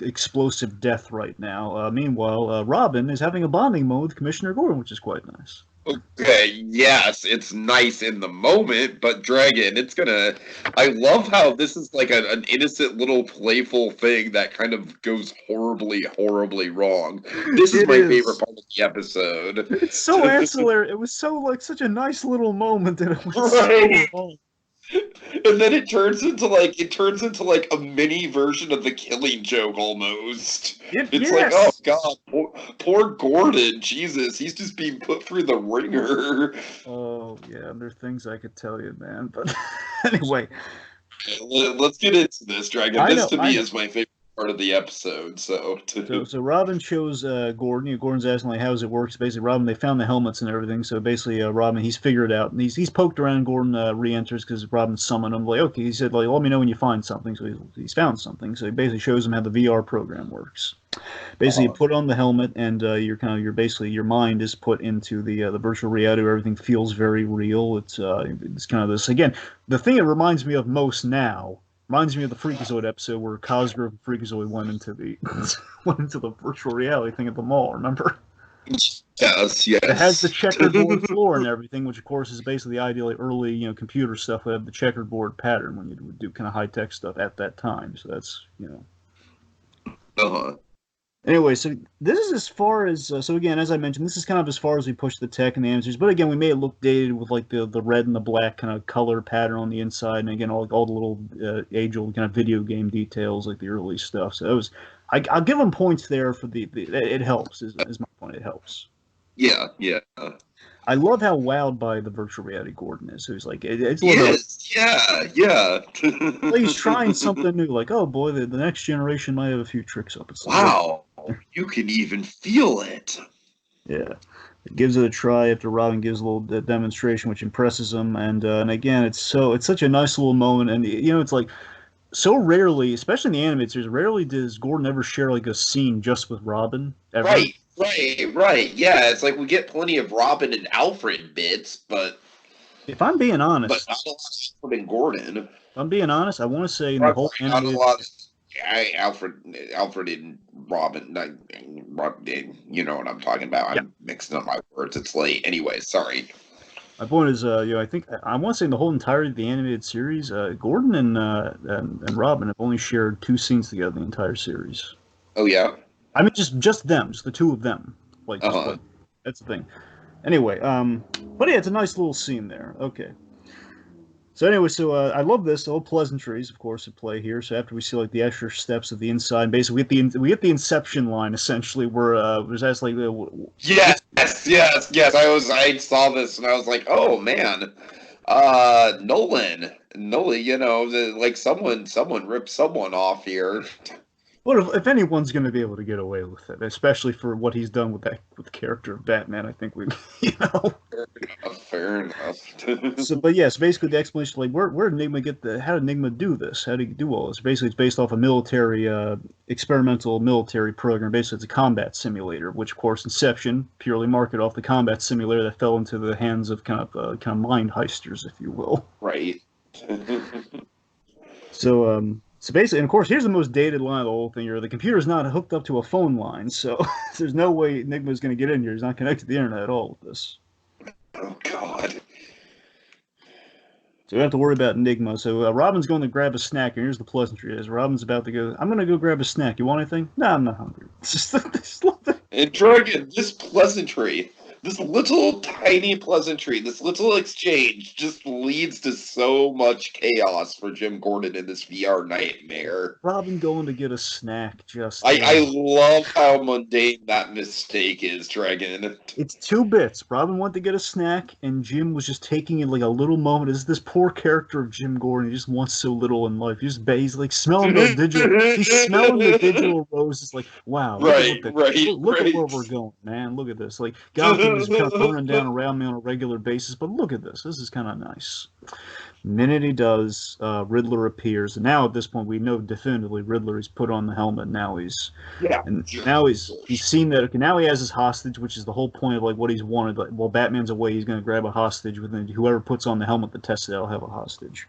explosive death right now. Meanwhile, Robin is having a bonding moment with Commissioner Gordon, which is quite nice. Okay, yes, it's nice in the moment, but Dragon, I love how this is like an innocent little playful thing that kind of goes horribly, horribly wrong. This is my favorite part of the episode. It's so ancillary. It was so like such a nice little moment, and it was so wrong. And then it turns into like a mini version of the Killing Joke almost. It's like, oh god, poor Gordon, Jesus, he's just being put through the ringer. Oh yeah, there are things I could tell you, man. But anyway, let's get into this, Dragon. This to me is my favorite part of the episode. So Robin shows Gordon. Gordon's asking like, how does it work? So basically, Robin, they found the helmets and everything. So basically, Robin, he's figured it out. And he's poked around. Gordon re-enters because Robin summoned him. Like, okay, he said, like, let me know when you find something. So he's found something. So he basically shows him how the VR program works. Basically, you put on the helmet, and your mind is put into the virtual reality where everything feels very real. It's kind of this again. The thing it reminds me of most now. Reminds me of the Freakazoid episode where Cosgrove and Freakazoid went into the virtual reality thing at the mall. Remember? Yes. It has the checkerboard floor and everything, which of course is basically the ideal early computer stuff would have the checkerboard pattern when you would do kind of high tech stuff at that time. So that's Anyway, so this is as far as so again, as I mentioned, this is kind of as far as we push the tech and the answers. But again, we made it look dated with like the red and the black kind of color pattern on the inside, and again, all the little age-old kind of video game details like the early stuff. So it was, I'll give them points there for the it helps is my point. It helps. Yeah. I love how wowed by the virtual reality Gordon is. So he's like, it's yeah. Like he's trying something new. Like, oh boy, the next generation might have a few tricks up its sleeve. Wow. You can even feel it. Yeah. It gives it a try after Robin gives a little demonstration, which impresses him. And again, it's such a nice little moment. And, it's like so rarely, especially in the animated series, rarely does Gordon ever share like a scene just with Robin. Ever. Right. Yeah, it's like we get plenty of Robin and Alfred bits, but... If I'm being honest... But not a lot of Alfred and Gordon. If I'm being honest, I want to say in the whole animated... Alfred and Robin, you know what I'm talking about. I'm mixing up my words. It's late. Anyway, sorry. My point is, I think I want to say in the whole entirety of the animated series, Gordon and Robin have only shared 2 scenes together in the entire series. Oh yeah. I mean, just them, just the 2 of them. Like, that's the thing. Anyway, but yeah, it's a nice little scene there. Okay. So anyway, I love this. All pleasantries, of course, at play here. So after we see like the extra steps of the inside, basically we get the Inception line essentially, where it was asked like, yes. I saw this and I was like, oh man, Nolan, like someone ripped someone off here. Well, if anyone's going to be able to get away with it, especially for what he's done with the character of Batman, I think we, you know. Fair enough. So, but yes, basically the explanation, like, where did Enigma get how did Enigma do this? How did he do all this? Basically, it's based off a military, experimental military program. Basically, it's a combat simulator, which, of course, Inception purely marketed off the combat simulator that fell into the hands of kind of mind heisters, if you will. Right. So basically, and of course, here's the most dated line of the whole thing here. The computer's not hooked up to a phone line, so there's no way Enigma's going to get in here. He's not connected to the internet at all with this. Oh God. So we have to worry about Enigma. So Robin's going to grab a snack, and here's the pleasantry: is Robin's about to go. I'm going to go grab a snack. You want anything? No, I'm not hungry. And Dragon, this pleasantry, this little tiny pleasantry, this little exchange just leads to so much chaos for Jim Gordon in this VR nightmare. Robin going to get a snack. I love how mundane that mistake is, Dragon. It's 2 bits. Robin went to get a snack, and Jim was just taking it like a little moment. Is this poor character of Jim Gordon? He just wants so little in life. He's like smelling those digital. He's smelling the digital roses. Like, wow, look at where we're going, man. Look at this. Like Gotham is kind of burning down around me on a regular basis, but look at this. This is kind of nice. Minute he does, Riddler appears, and now at this point we know definitively Riddler. He's put on the helmet. Now he's seen that. Okay, now he has his hostage, which is the whole point of like what he's wanted. Like, while Batman's away, he's going to grab a hostage. Within whoever puts on the helmet that tests it, will have a hostage.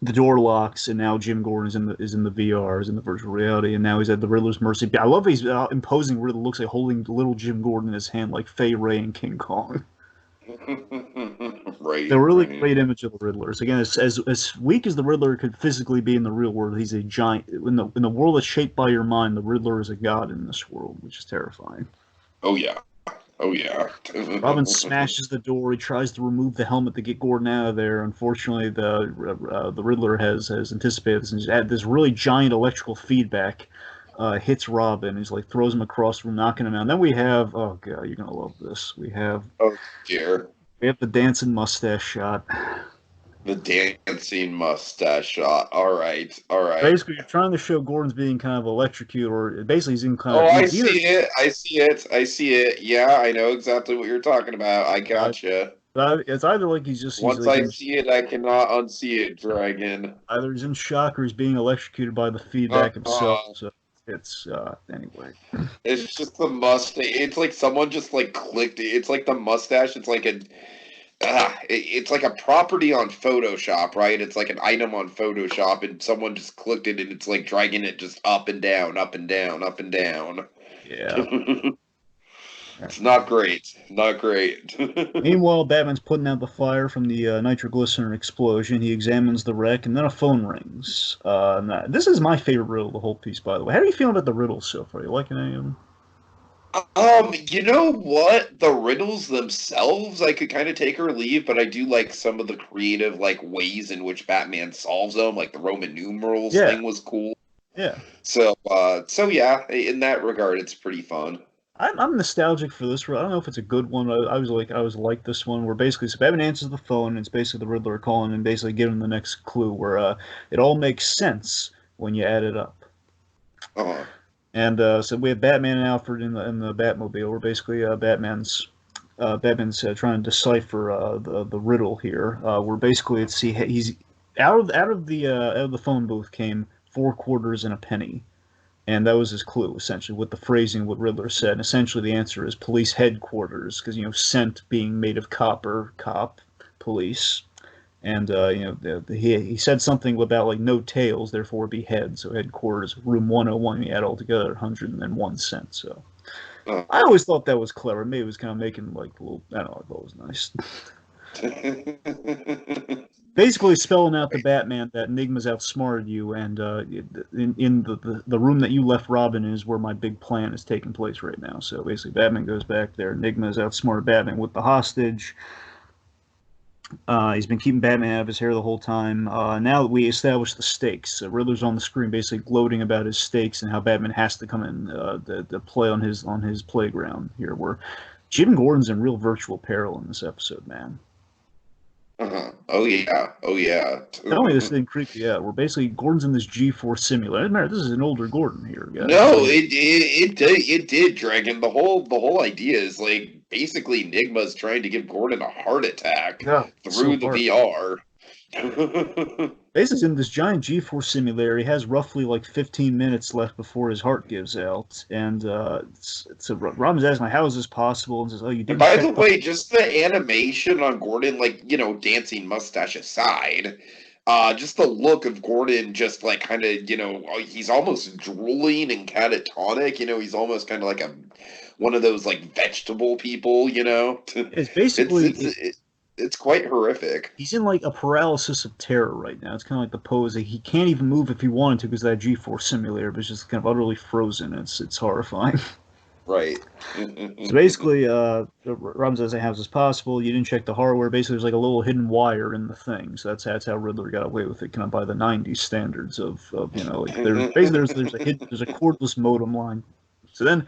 The door locks, and now Jim Gordon is in the VR, is in the virtual reality, and now he's at the Riddler's mercy. I love he's imposing Riddler. Looks like holding little Jim Gordon in his hand, like Fay Ray and King Kong. Right. The really great image of the Riddler. So again, as weak as the Riddler could physically be in the real world, he's a giant. In the world that's shaped by your mind, the Riddler is a god in this world, which is terrifying. Oh yeah. Oh yeah. Robin smashes the door. He tries to remove the helmet to get Gordon out of there. Unfortunately, the Riddler has anticipated this and just had this really giant electrical feedback. Hits Robin. He's like throws him across the room, knocking him out. And then we have, oh god, you're gonna love this. We have the dancing mustache shot. The dancing mustache shot. All right. Basically, you're trying to show Gordon's being kind of electrocuted, or basically he's in kind of. Oh, I see it. Yeah, I know exactly what you're talking about. I gotcha. It's either like he's just. Once I see it, I cannot unsee it, Dragon. Either he's in shock or he's being electrocuted by the feedback himself. So. It's anyway. It's just the mustache. It's like someone just like clicked it. It's like the mustache. It's like it's like a property on Photoshop, right? It's like an item on Photoshop, and someone just clicked it, and it's like dragging it just up and down, up and down, up and down. Yeah. It's not great. Not great. Meanwhile, Batman's putting out the fire from the nitroglycerin explosion. He examines the wreck, and then a phone rings. This is my favorite riddle of the whole piece, by the way. How are you feeling about the riddles so far? You liking any of them? You know what? The riddles themselves, I could kind of take or leave, but I do like some of the creative, like, ways in which Batman solves them. Like the Roman numerals thing was cool. Yeah. So yeah, in that regard, it's pretty fun. I'm nostalgic for this. I don't know if it's a good one. I was like this one where basically so Batman answers the phone and it's basically the Riddler calling and basically giving him the next clue where it all makes sense when you add it up. Uh-huh. And so we have Batman and Alfred in the Batmobile. Where basically Batman's trying to decipher the riddle here. Where basically he's out of the phone booth came 4 quarters and a penny. And that was his clue, essentially, with the phrasing what Riddler said. And essentially, the answer is police headquarters, because, scent being made of copper, cop, police. And, he said something about, like, no tails, therefore it'd be head. So headquarters, room 101, you add all together, 101 cents. So I always thought that was clever. Maybe it was kind of making, like, a little, I don't know, I thought it was nice. Basically spelling out to Batman that Enigma's outsmarted you, and in the room that you left Robin is where my big plan is taking place right now. So basically, Batman goes back there. Enigma's outsmarted Batman with the hostage. He's been keeping Batman out of his hair the whole time. Now that we establish the stakes, Riddler's on the screen basically gloating about his stakes and how Batman has to come in to play on his playground here, where Jim Gordon's in real virtual peril in this episode, man. Oh yeah. Oh yeah. Tell me this didn't creep you out. Where basically Gordon's in this G-force simulator. Remember, this is an older Gordon here, guys. This No, is it did, Dragon. The whole idea is like basically Enigma's trying to give Gordon a heart attack yeah, so through the hard. VR. Basically, in this giant G-force simulator, he has roughly like 15 minutes left before his heart gives out, and Robin's asking, "How is this possible?" And says, "Oh, you And didn't by the check the." way, just the animation on Gordon, like, dancing mustache aside, just the look of Gordon just like kind of, he's almost drooling and catatonic, he's almost kind of like one of those like vegetable people. It's It's basically it's it's quite horrific. he's in like a paralysis of terror right now. It's kind of like the pose. Like, he can't even move if he wanted to because that G-force simulator is just kind of utterly frozen. It's horrifying. Right. So basically, Robin says, "How is this possible? You didn't check the hardware." Basically, there's like a little hidden wire in the thing. So that's how Riddler got away with it, kind of by the '90s standards of like there's a cordless modem line. So then,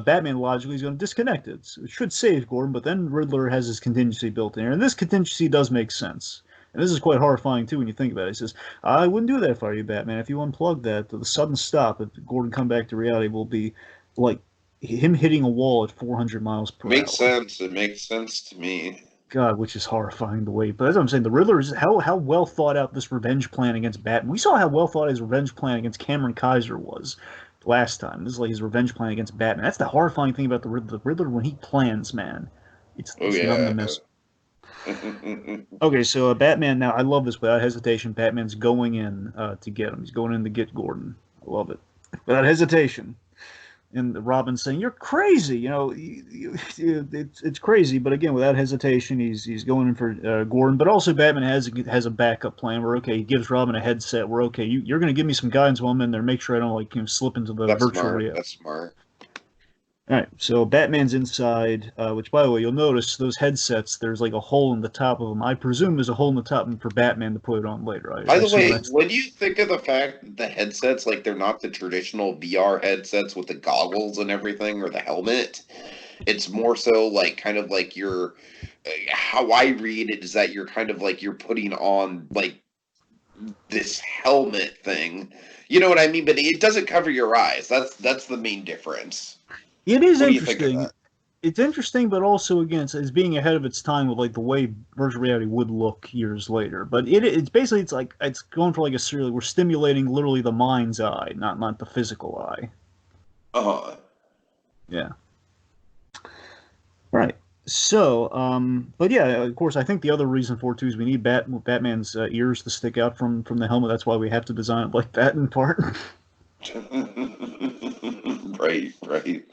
Batman logically is going to disconnect it. So it should save Gordon, but then Riddler has his contingency built in here, and this contingency does make sense. And this is quite horrifying too when you think about it. He says, "I wouldn't do that if I were you, Batman. If you unplug that, the sudden stop, if Gordon come back to reality, will be like him hitting a wall at 400 miles per Makes hour." sense. It makes sense to me. God, which is horrifying the way. But as I'm saying, the Riddler is how well thought out this revenge plan against Batman. We saw how well thought his revenge plan against Cameron Kaiser was last time. This is like his revenge plan against Batman. That's the horrifying thing about the Riddler. The Riddler, when he plans, man, Oh it's nothing yeah. to miss. Okay, so Batman now. I love this. Without hesitation, Batman's going in to get him. He's going in to get Gordon. I love it. Without hesitation. And Robin's saying, "You're crazy," it's crazy. But again, without hesitation, he's going in for Gordon. But also, Batman has a backup plan where, okay, he gives Robin a headset where, okay, you're going to give me some guidance while I'm in there, make sure I don't like slip into the That's virtual smart. reality. That's smart. All right, so Batman's inside, which, by the way, you'll notice those headsets. There's like a hole in the top of them. I presume there's a hole in the top of them for Batman to put it on later. I By the assume way, that's what do you think of the fact that the headsets, like, they're not the traditional VR headsets with the goggles and everything or the helmet? It's more so like kind of like how I read it is that you're kind of like you're putting on like this helmet thing. You know what I mean? But it doesn't cover your eyes. That's the main difference. it is What do you think of interesting. that? It's interesting, but also again, it's being ahead of its time with like the way virtual reality would look years later. But it's basically it's like it's going for like a serial. We're stimulating literally the mind's eye, not the physical eye. Uh-huh. Yeah. Right. So, but yeah, of course, I think the other reason for it too is we need Batman's ears to stick out from the helmet. That's why we have to design it like that in part. Right, right,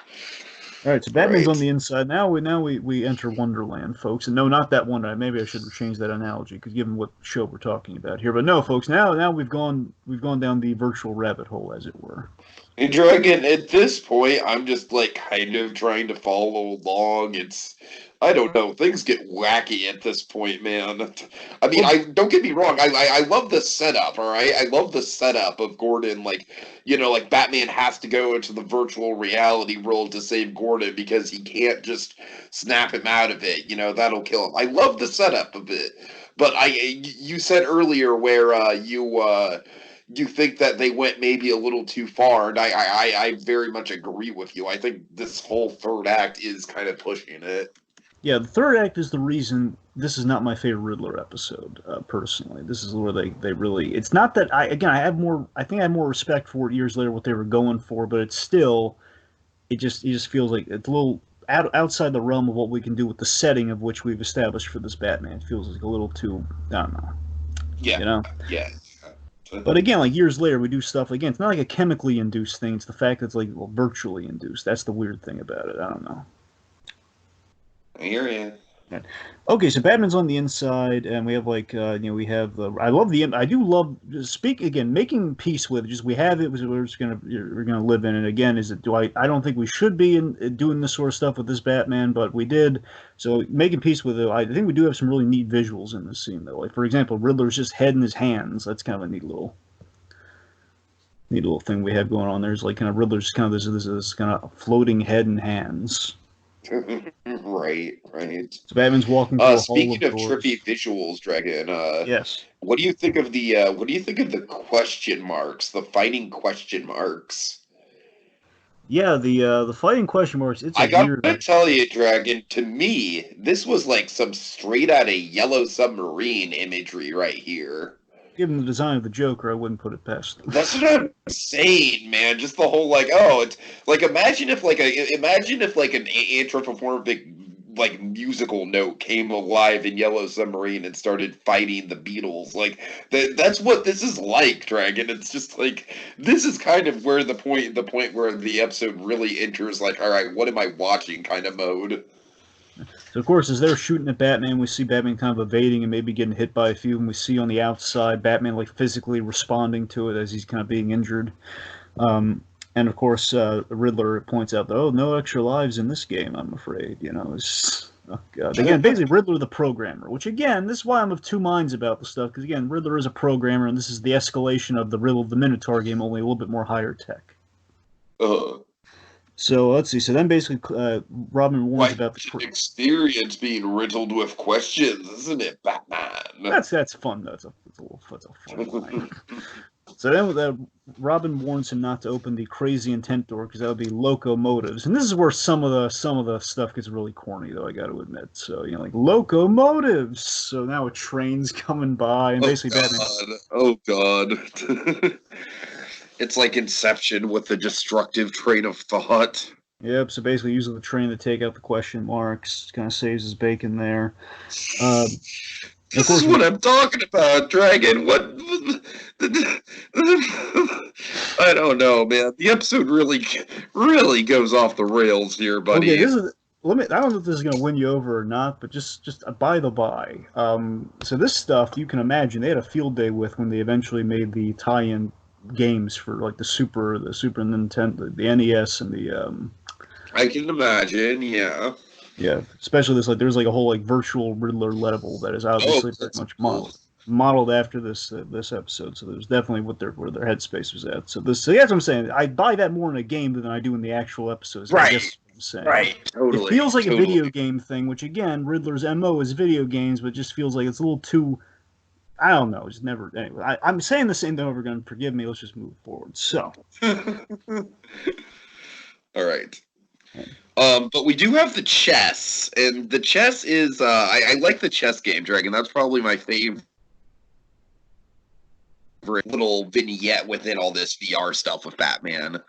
All right, so Batman's on right. the inside. Now we enter Wonderland, folks. And no, not that Wonderland. Maybe I should change that analogy because given what show we're talking about here. But no, folks. Now we've gone down the virtual rabbit hole, as it were. And Dragon, at this point, I'm just like kind of trying to follow along. I don't know, things get wacky at this point, man. I mean, Well, I don't get me wrong. I love the setup. All right, I love the setup of Gordon. Like, like Batman has to go into the virtual reality world to save Gordon because he can't just snap him out of it. That'll kill him. I love the setup of it, but you said earlier where you think that they went maybe a little too far, and I very much agree with you. I think this whole third act is kind of pushing it. yeah, the third act is the reason this is not my favorite Riddler episode. Personally, this is where they really. It's not that I have more. I think I have more respect for it years later what they were going for, but it's still. It just feels like it's a little outside the realm of what we can do with the setting of which we've established for this Batman. It feels like a little too. I don't know. Yeah, You know. yeah. But again, like years later, we do stuff. Again, it's not like a chemically induced thing. It's the fact that it's like virtually induced. That's the weird thing about it. I don't know. I hear you. Yeah. Okay, so Batman's on the inside, and we have like we have the. I do love speak again, making peace with it. Just we have it. We're gonna live in it again. Is it? Do I don't think we should be doing this sort of stuff with this Batman, but we did. So making peace with it. I think we do have some really neat visuals in this scene, though. Like for example, Riddler's just head in his hands. That's kind of a neat little thing we have going on. There's like kind of Riddler's kind of this kind of floating head and hands. Right, right. So Batman's walking through a hall Speaking of of trippy doors. visuals, Dragon, Yes. what do you think of the question marks, the fighting question marks? Yeah, the fighting question marks. It's a I gotta weird. tell you, Dragon, to me, this was like some straight out of Yellow Submarine imagery right here. Given the design of the Joker, I wouldn't put it past them. That's what I'm saying, man. Just the whole like, oh, it's like imagine if like an anthropomorphic like musical note came alive in Yellow Submarine and started fighting the Beatles. Like that's what this is like, Dragon. It's just like this is kind of where the point where the episode really enters like, all right, what am I watching kind of mode. So of course, as they're shooting at Batman, we see Batman kind of evading and maybe getting hit by a few, and we see on the outside Batman like physically responding to it as he's kind of being injured. And of course, Riddler points out, "Oh, no extra lives in this game, I'm afraid." You know, it's oh god. Again, basically Riddler the programmer, which again, this is why I'm of two minds about the stuff because again, Riddler is a programmer, and this is the escalation of the Riddle of the Minotaur game, only a little bit more higher tech. Uh, So let's see. So then basically, Robin warns quite about an experience being riddled with questions, isn't it, Batman? that's fun. That's a fun line. So then Robin warns him not to open the crazy intent door because that would be locomotives. And this is where some of the stuff gets really corny, though I got to admit. So like locomotives. So now a train's coming by, and basically Batman. Oh God. It's like Inception with the destructive train of thought. Yep. So basically, using the train to take out the question marks, kind of saves his bacon there. Of This course, is what I'm talking about, Dragon. What? I don't know, man. The episode really goes off the rails here, buddy. okay, this is. Let me. I don't know if this is going to win you over or not, but just by the by. So this stuff you can imagine they had a field day with when they eventually made the tie-in games for like the Super Nintendo, the NES, and the. I can imagine, yeah. Yeah, especially this like there's like a whole like virtual Riddler level that is obviously very That's much cool. modeled after this episode. So there's definitely where their headspace was at. So that's what I'm saying. I buy that more in a game than I do in the actual episodes. I guess Right, what I'm saying. right, It totally, feels like a totally. video game thing, which again, Riddler's MO is video games, but it just feels like it's a little too. I don't know. It's never. Anyway, I'm saying the same thing over again. Forgive me. Let's just move forward. So. All right. But we do have the chess, and the chess is I like the chess game, Dragon. That's probably my favorite little vignette within all this VR stuff with Batman.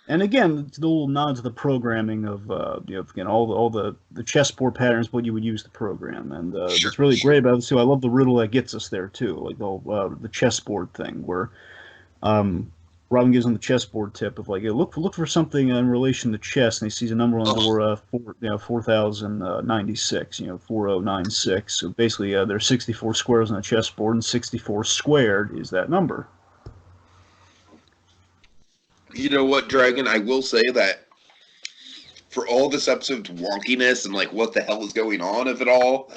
And again, it's the little nod to the programming of again all the chessboard patterns, what you would use to program, and Sure, what's really sure. great about this too. I love the riddle that gets us there too, like the chessboard thing where um, Robin gives him the chessboard tip of like look for something in relation to chess, and he sees a number on the door 4096, 4096. So basically, there's 64 squares on a chessboard, and 64 squared is that number. You know what, Dragon? I will say that for all this episode's wonkiness and like what the hell is going on of it all,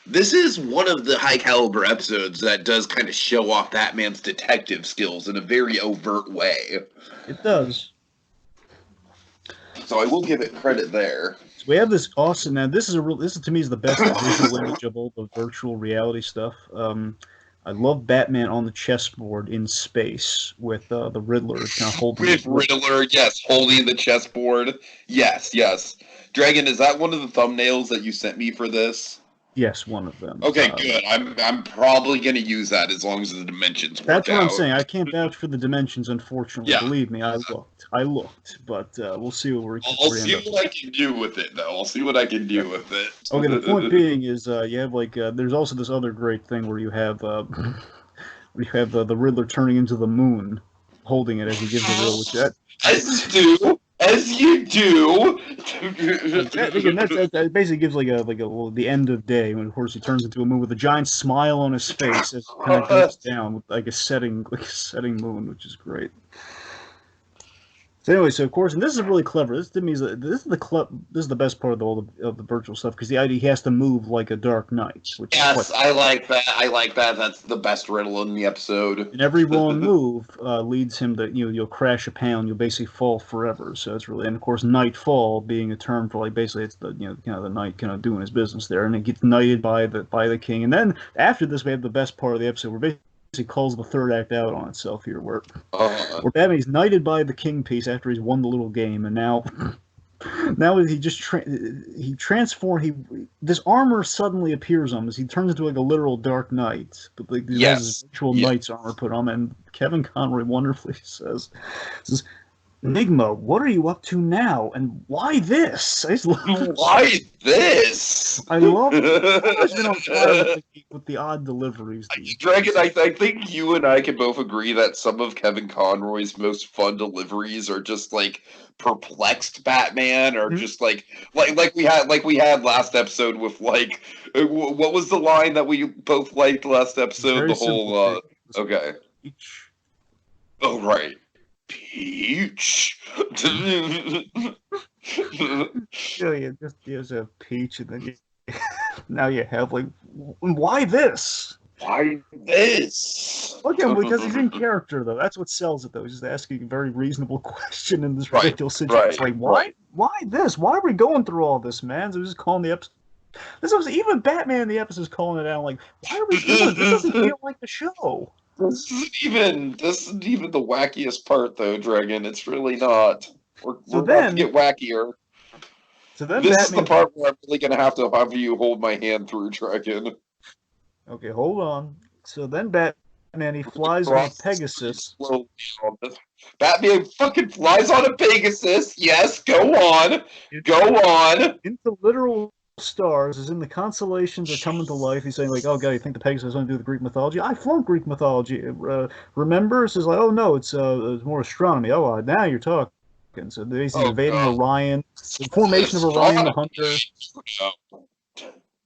this is one of the high caliber episodes that does kind of show off Batman's detective skills in a very overt way. It does. So I will give it credit there. So we have this awesome. Now this is to me is the best visual image of all the virtual reality stuff. I love Batman on the chessboard in space with the Riddler kind of holding. With Riddler, yes, holding the chessboard. Yes, yes. Dragon, is that one of the thumbnails that you sent me for this? Yes, one of them. Okay, good. I'm probably gonna use that as long as the dimensions work That's what I'm out. saying. I can't vouch for the dimensions, unfortunately. Yeah. Believe me, I looked, but we'll see what we're. I'll see what I can do with it, though. I'll see what I can do with it. Okay, the point being is you have like there's also this other great thing where you have the Riddler turning into the moon, holding it as he gives the riddle. As you do. Again, that basically gives like the end of day when of course he turns into a moon with a giant smile on his face as it kind of goes down with like a setting moon, which is great. So anyway, so of course, and this is really clever. This to me is this is the best part of the virtual stuff because the idea he has to move like a Dark Knight, which is Yes, what. I like that. I like that. That's the best riddle in the episode. And every wrong move leads him to you'll crash a pound, you'll basically fall forever. So it's really, and of course, nightfall being a term for like basically it's the the knight kind of doing his business there, and it gets knighted by the king. And then after this, we have the best part of the episode where basically calls the third act out on itself here, where Batman's knighted by the king piece after he's won the little game, and now he just he transform this armor suddenly appears on him. He turns into like a literal Dark Knight, but like he has his actual knight's armor put on him. And Kevin Conroy wonderfully says, Enigma, what are you up to now, and why this? Why this? I love it. With the odd deliveries. Dragon, I think you and I can both agree that some of Kevin Conroy's most fun deliveries are just like perplexed Batman, or just like we had last episode with like what was the line that we both liked last episode? Very the whole okay. Peach. Oh right. Peach. Yeah, just a peach, and then now you have like, why this? Why this? Okay, because he's in character though. That's what sells it though. He's just asking a very reasonable question in this ridiculous situation. It's like, why this? Why are we going through all this, man? So just calling the episode. This was even Batman in the episode is calling it out. Like, why are we doing this? This doesn't feel like the show. This isn't even the wackiest part, though, Dragon. It's really not. We're about to get wackier. So then this is the part where I'm really going to have you hold my hand through, Dragon. Okay, hold on. So then Batman, he flies on a Pegasus. Batman fucking flies on a Pegasus. Yes, go on. Go on. Into literal stars, as in the constellations are coming to life. He's saying like, oh god, you think the Pegasus is going to do the Greek mythology? I flunked Greek mythology. Remember? It's like, oh no, it's more astronomy. Oh, now you're talking. So he's invading Orion. The formation of Orion the Hunter.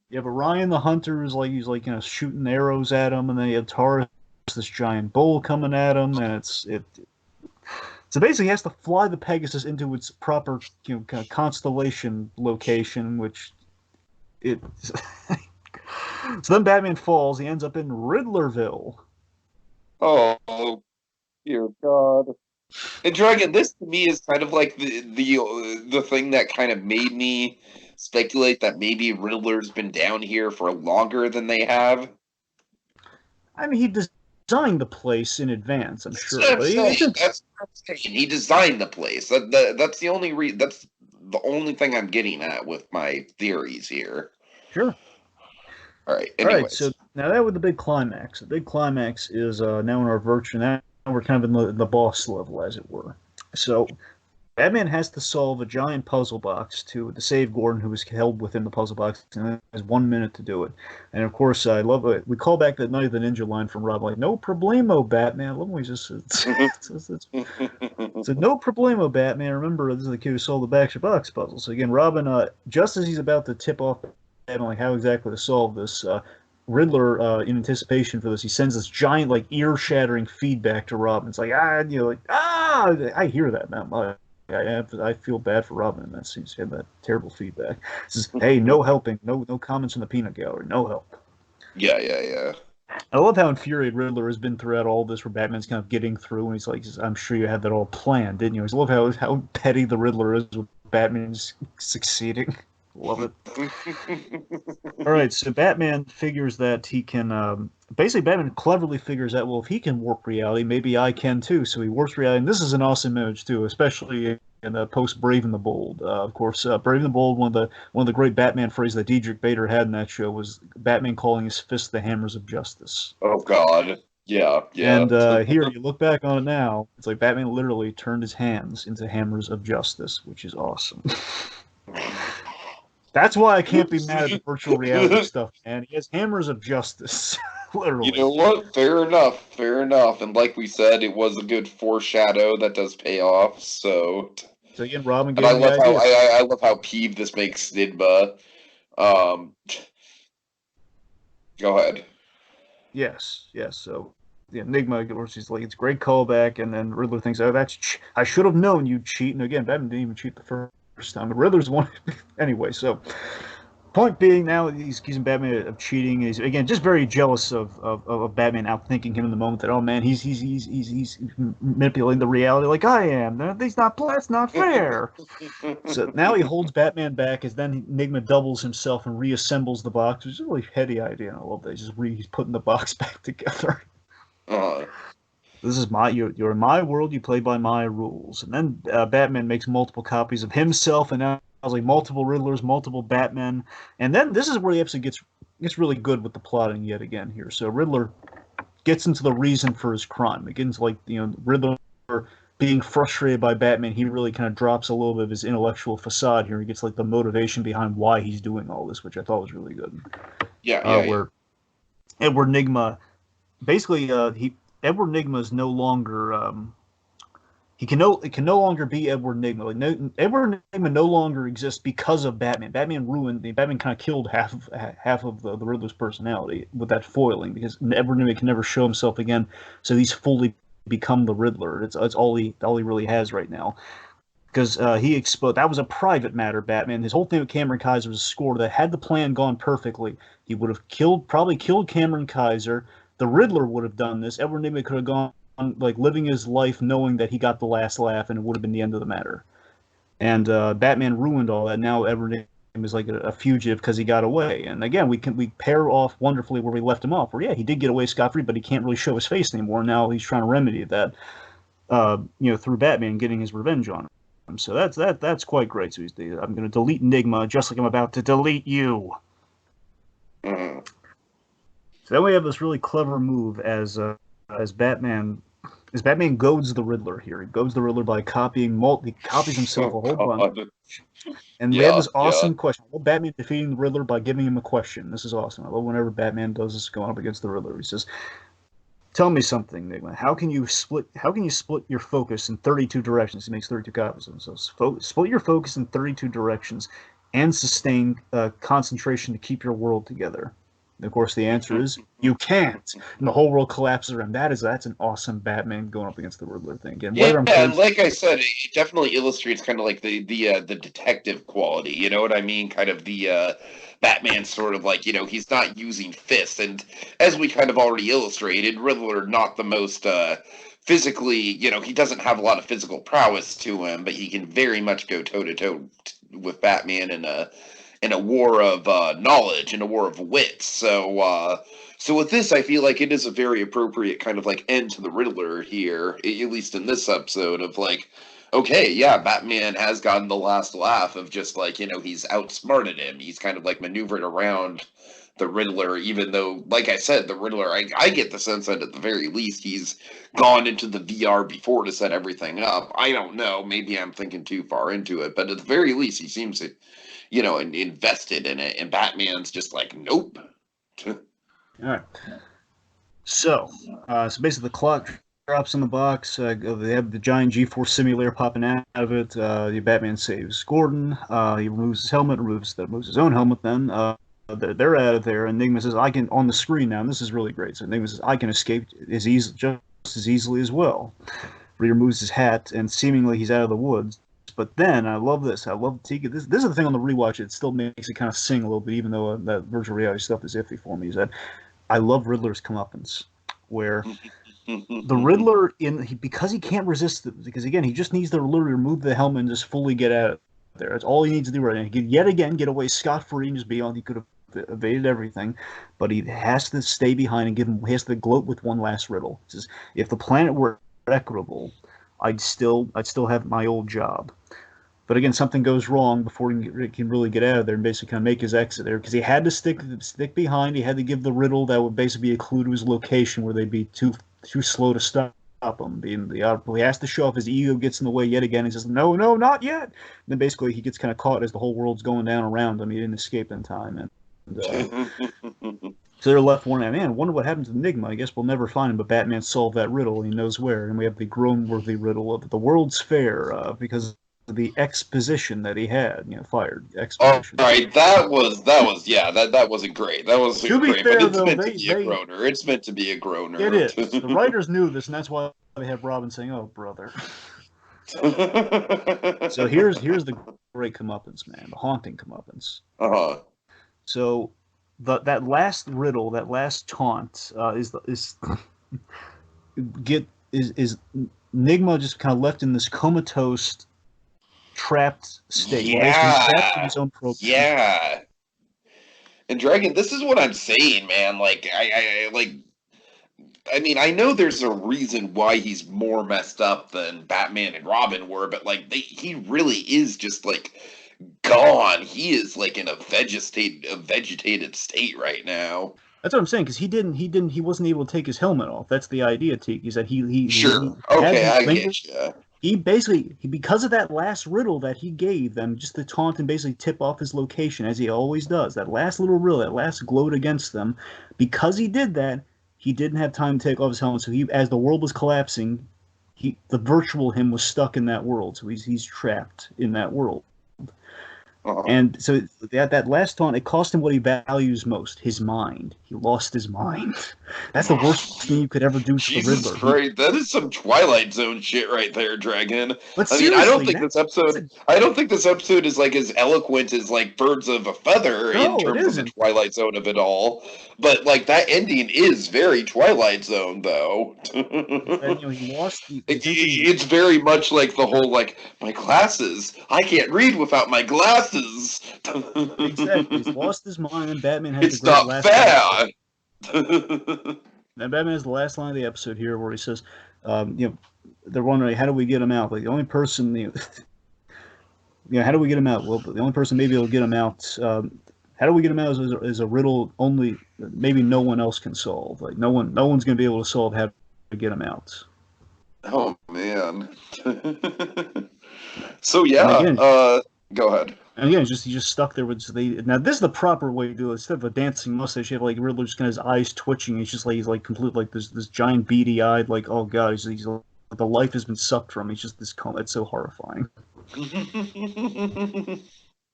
You have Orion the Hunter who's like he's shooting arrows at him, and then you have Taurus, this giant bull coming at him, and so basically he has to fly the Pegasus into its proper kind of constellation location, which so then Batman falls. He ends up in Riddlerville. Oh, dear God! And Dragon, this to me is kind of like the thing that kind of made me speculate that maybe Riddler's been down here for longer than they have. I mean, he designed the place in advance. I'm sure. That's he designed the place. That's the only That's the only thing I'm getting at with my theories here. Sure. All right. Anyways. All right. So now that was the big climax. The big climax is now in our virtue. Now we're kind of in the boss level, as it were. So Batman has to solve a giant puzzle box to save Gordon, who was held within the puzzle box, and has 1 minute to do it. And of course, I love it. We call back that Night of the Ninja line from Rob, like, no problemo, Batman. I love when he just said, no problemo, Batman. Remember, this is the kid who solved the Baxter Box puzzle. So again, Robin, just as he's about to tip off Batman, like how exactly to solve this, Riddler, in anticipation for this, he sends this giant, like, ear-shattering feedback to Robin. It's like, I hear that now. I feel bad for Robin in that scene. He had that terrible feedback. He says, hey, no helping. No comments from the peanut gallery. No help. Yeah. I love how infuriated Riddler has been throughout all this, where Batman's kind of getting through, and he's like, I'm sure you had that all planned, didn't you? I love how petty the Riddler is with Batman's succeeding. Love it. All right, so Batman figures that he can... basically, Batman cleverly figures out, well, if he can warp reality, maybe I can too. So he warps reality, and this is an awesome image too, especially in the post Brave and the Bold. Of course, Brave and the Bold, one of the great Batman phrases that Diedrich Bader had in that show was Batman calling his fist the hammers of justice. Oh God, yeah. And here you look back on it now, it's like Batman literally turned his hands into hammers of justice, which is awesome. That's why I can't be mad at the virtual reality stuff, man. He has hammers of justice. Literally. You know what? Fair enough. And like we said, it was a good foreshadow that does pay off. So again, Robin. And I love how peeved this makes Snidba. Go ahead. Yes. So the Enigma, of course, he's like, it's a great callback, and then Riddler thinks, oh, I should have known you'd cheat. And again, Batman didn't even cheat the first time. But Riddler's one anyway. So point being, now he's accusing Batman of cheating. He's again just very jealous of Batman outthinking him in the moment. That, oh man, he's manipulating the reality like I am. That's not fair. So now he holds Batman back, as then Enigma doubles himself and reassembles the box, which is a really heady idea. And I love that he's putting the box back together. This is you're in my world, you play by my rules. And then Batman makes multiple copies of himself, and now like multiple Riddlers, multiple Batmen. And then this is where the episode gets really good with the plotting yet again here. So Riddler gets into the reason for his crime. It gets like, Riddler being frustrated by Batman, he really kind of drops a little bit of his intellectual facade here. He gets like the motivation behind why he's doing all this, which I thought was really good. Where Edward Nygma, basically, Edward Nygma is no longer it can no longer be Edward Nygma. Like Edward Nygma no longer exists because of Batman. Batman kind of killed half of the Riddler's personality with that foiling, because Edward Nygma can never show himself again. So he's fully become the Riddler. It's all he really has right now. Because he exposed that was a private matter. Batman, his whole thing with Cameron Kaiser was a score that had the plan gone perfectly, he would have probably killed Cameron Kaiser. The Riddler would have done this. Edward Nygma could have gone like living his life knowing that he got the last laugh, and it would have been the end of the matter. And Batman ruined all that. Now Edward Nygma is like a fugitive because he got away. And again, we pair off wonderfully where we left him off. Where he did get away scot-free, but he can't really show his face anymore. Now he's trying to remedy that, through Batman getting his revenge on him. So that's quite great. So I'm going to delete Nygma just like I'm about to delete you. So then we have this really clever move as Batman goads the Riddler here. He goads the Riddler by he copies himself a whole bunch. And we have this awesome question. I love Batman defeating the Riddler by giving him a question. This is awesome. I love whenever Batman does this going up against the Riddler. He says, "Tell me something, Nygma. How can you split your focus in 32 directions?" He makes 32 copies of himself. Split your focus in 32 directions and sustain concentration to keep your world together. And of course, the answer is you can't, and the whole world collapses around. That's an awesome Batman going up against the Riddler thing. And and like I said, it definitely illustrates kind of like the detective quality. You know what I mean? Kind of the Batman sort of like, he's not using fists, and as we kind of already illustrated, Riddler not the most physically, he doesn't have a lot of physical prowess to him, but he can very much go toe to toe with Batman in a war of knowledge, in a war of wits. So with this, I feel like it is a very appropriate kind of like end to the Riddler here, at least in this episode, of like, okay, yeah, Batman has gotten the last laugh of just like, he's outsmarted him. He's kind of like maneuvered around the Riddler, even though, like I said, the Riddler, I get the sense that at the very least he's gone into the VR before to set everything up. I don't know, maybe I'm thinking too far into it, but at the very least he seems to, invested in it, and Batman's just like, nope. All right. So basically the clock drops in the box. They have the giant G-force simulator popping out of it. Batman saves Gordon. He removes his helmet, removes his own helmet then. They're out of there, and Enigma says, I can, on the screen now, and this is really great. So Enigma says, I can escape just as easily as well. He removes his hat, and seemingly he's out of the woods. But then, I love this. I love Tiki. This is the thing on the rewatch. It still makes it kind of sing a little bit, even though that virtual reality stuff is iffy for me. Is that I love Riddler's comeuppance, where the Riddler, because he can't resist it, because again, he just needs to literally remove the helmet and just fully get out of there. That's all he needs to do right now. He can yet again get away scot-free and just be on. He could have evaded everything, but he has to stay behind and he has to gloat with one last riddle. He says, if the planet were equitable, I'd still have my old job. But again, something goes wrong before he can really get out of there and basically kind of make his exit there, because he had to stick behind. He had to give the riddle that would basically be a clue to his location where they'd be too slow to stop him. He has to show off. His ego gets in the way yet again. He says, no, not yet. And then basically he gets kind of caught as the whole world's going down around him. He didn't escape in time. And so they're left wondering, man, wonder what happened to Enigma. I guess we'll never find him, but Batman solved that riddle. He knows where. And we have the groan-worthy riddle of the World's Fair, because the exposition that he had, fired All exposition. right, that wasn't great. That wasn't To be great, but fair, it's though, meant to be a groaner. It's meant to be a it groaner. is. The writers knew this, and that's why they have Robin saying, "Oh, brother." So here's the great comeuppance, man, the haunting comeuppance. Uh-huh. So that last riddle, that last taunt, is Nigma just kind of left in this comatose, trapped state while he's been trapped in Yeah. his own program. Yeah. And Dragon, this is what I'm saying, man. Like I mean, I know there's a reason why he's more messed up than Batman and Robin were, but like he really is just like gone. He is like in a vegetated state right now. That's what I'm saying, because he wasn't able to take his helmet off. That's the idea, Tiki, is that he Sure. has Okay, these I lingering. get you. He basically, because of that last riddle that he gave them, just to taunt and basically tip off his location, as he always does, that last little riddle, that last gloat against them, because he did that, he didn't have time to take off his helmet. So as the world was collapsing, the virtual him was stuck in that world. So he's trapped in that world. Uh-huh. And so that last taunt, it cost him what he values most, his mind. He lost his mind. That's the worst thing you could ever do to the Jesus Riddler. Christ, that is some Twilight Zone shit right there, Dragon. But I mean, I don't think seriously, this episode is like as eloquent as like Birds of a Feather in no, it terms of the isn't. Twilight Zone of it all. But like that ending is very Twilight Zone, though. That, he lost. It's very much like the whole like my glasses. I can't read without my glasses. Exactly. He's lost his mind, and Batman has It's the great not last fair. line. And Batman has the last line of the episode here, where he says, they're wondering how do we get him out? Like the only person, how do we get him out? Well, the only person maybe will get him out. How do we get him out is a riddle only maybe no one else can solve. Like no one's going to be able to solve how to get him out. Oh man. So yeah, again, go ahead. And again, he's just stuck there with now. This is the proper way to do it. Instead of a dancing mustache, you have like Riddler just kind of his eyes twitching. He's like complete like this giant beady eyed like oh god, he's the life has been sucked from him. He's just this it's so horrifying.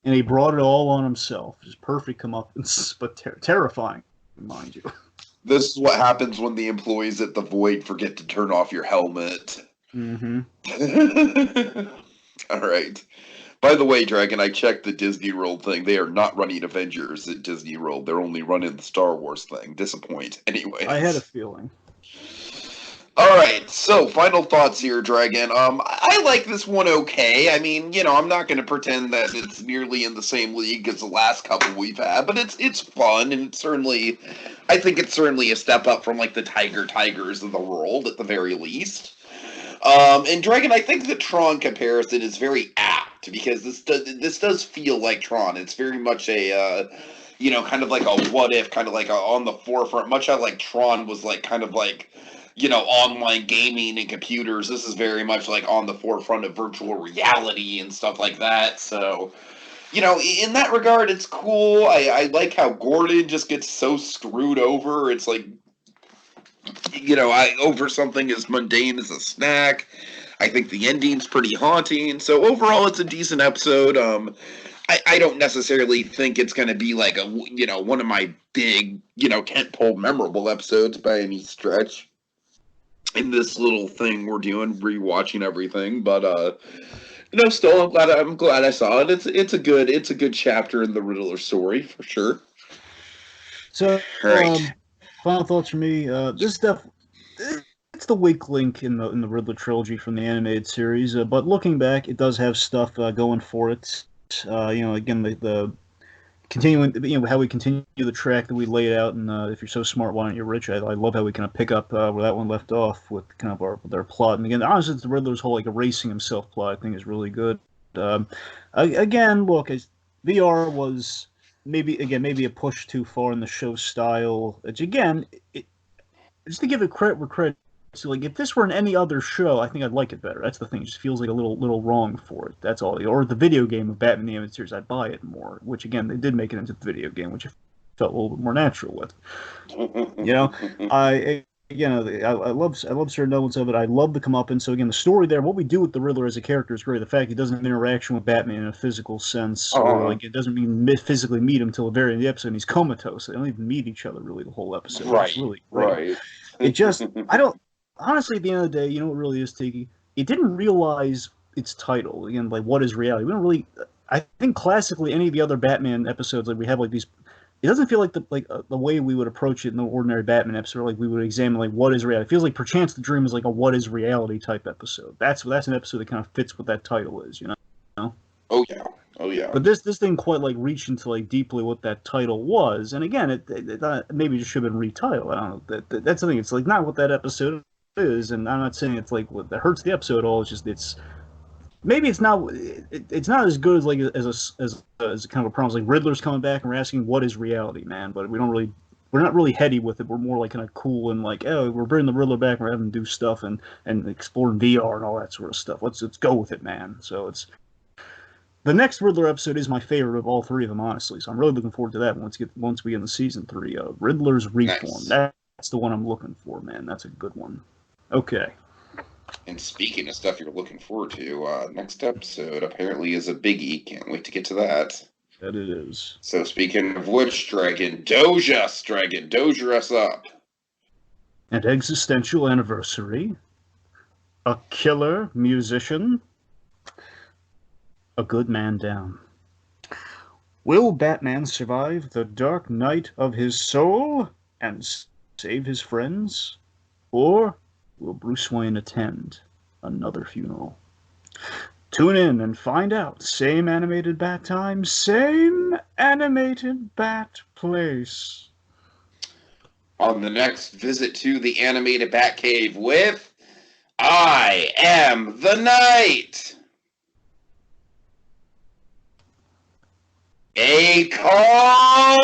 And he brought it all on himself. Just perfect comeuppance, but terrifying, mind you. This is what happens when the employees at the Void forget to turn off your helmet. Mm-hmm. All right. By the way, Dragon, I checked the Disney World thing. They are not running Avengers at Disney World. They're only running the Star Wars thing. Disappoint. Anyway. I had a feeling. All right, so final thoughts here, Dragon. I like this one okay. I mean, I'm not going to pretend that it's nearly in the same league as the last couple we've had, but it's fun, and I think it's certainly a step up from like the Tigers of the world at the very least. And Dragon, I think the Tron comparison is very apt because this does feel like Tron. It's very much a kind of like a what if, kind of like on the forefront, much like Tron was like kind of like online gaming and computers. This is very much like on the forefront of virtual reality and stuff like that. So, in that regard, it's cool. I like how Gordon just gets so screwed over. It's like, over something as mundane as a snack. I think the ending's pretty haunting. So overall, it's a decent episode. I don't necessarily think it's going to be like one of my big, tentpole memorable episodes by any stretch. In this little thing we're doing, rewatching everything, but still I'm glad I saw it. It's a good chapter in the Riddler story for sure. So, right. Final thoughts for me. This stuff, it's the weak link in the Riddler trilogy from the animated series. But looking back, it does have stuff going for it. Again the continuing, how we continue the track that we laid out, and if you're so smart, why aren't you rich? I love how we kind of pick up where that one left off with kind of our plot. And again, honestly, the Riddler's whole like erasing himself plot, I think, is really good. Again, look, VR was maybe a push too far in the show style. Which again, just to give it credit where credit. So, like, if this were in any other show, I think I'd like it better. That's the thing. It just feels like a little wrong for it. That's all. Or the video game of Batman the Animated Series, I'd buy it more. Which, again, they did make it into the video game, which I felt a little bit more natural with. I love Sir Nolan's of it. I love the comeuppance. So again, the story there, what we do with the Riddler as a character is great. The fact he doesn't have interaction with Batman in a physical sense, or Uh, like it doesn't mean physically meet him until the very end of the episode. And he's comatose. They don't even meet each other really the whole episode, which is right, really great. right. It just, I don't, honestly, at the end of the day, you know what really is, Tiki? It didn't realize its title. Again, like, what is reality? We don't really, I think classically, any of the other Batman episodes, like, we have, like, these, it doesn't feel like the way we would approach it in the ordinary Batman episode, like, we would examine, like, what is reality? It feels like Perchance the Dream is, like, a what is reality type episode. That's an episode that kind of fits what that title is, you know? Oh yeah, oh yeah. But this didn't quite like reach into like deeply what that title was, and again, maybe it just should have been retitled. I don't know. That's the thing. It's like not what that episode is, and I'm not saying it's like what that hurts the episode at all. It's just maybe it's not it's not as good as like as kind of a problem. It's like Riddler's coming back and we're asking what is reality, man. But we're not really heady with it. We're more like kind of cool and like, oh, we're bringing the Riddler back. And we're having him do stuff and exploring VR and all that sort of stuff. Let's go with it, man. So it's. The next Riddler episode is my favorite of all three of them, honestly. So I'm really looking forward to that once we get into season 3. Riddler's Reform. Nice. That's the one I'm looking for, man. That's a good one. Okay. And speaking of stuff you're looking forward to, next episode apparently is a biggie. Can't wait to get to that. That it is. So speaking of which, Doja us up. An existential anniversary. A killer musician. A good man down. Will Batman survive the dark night of his soul and save his friends? Or will Bruce Wayne attend another funeral? Tune in and find out. Same animated bat time, same animated bat place. On the next visit to the animated Batcave with I Am the Night. A call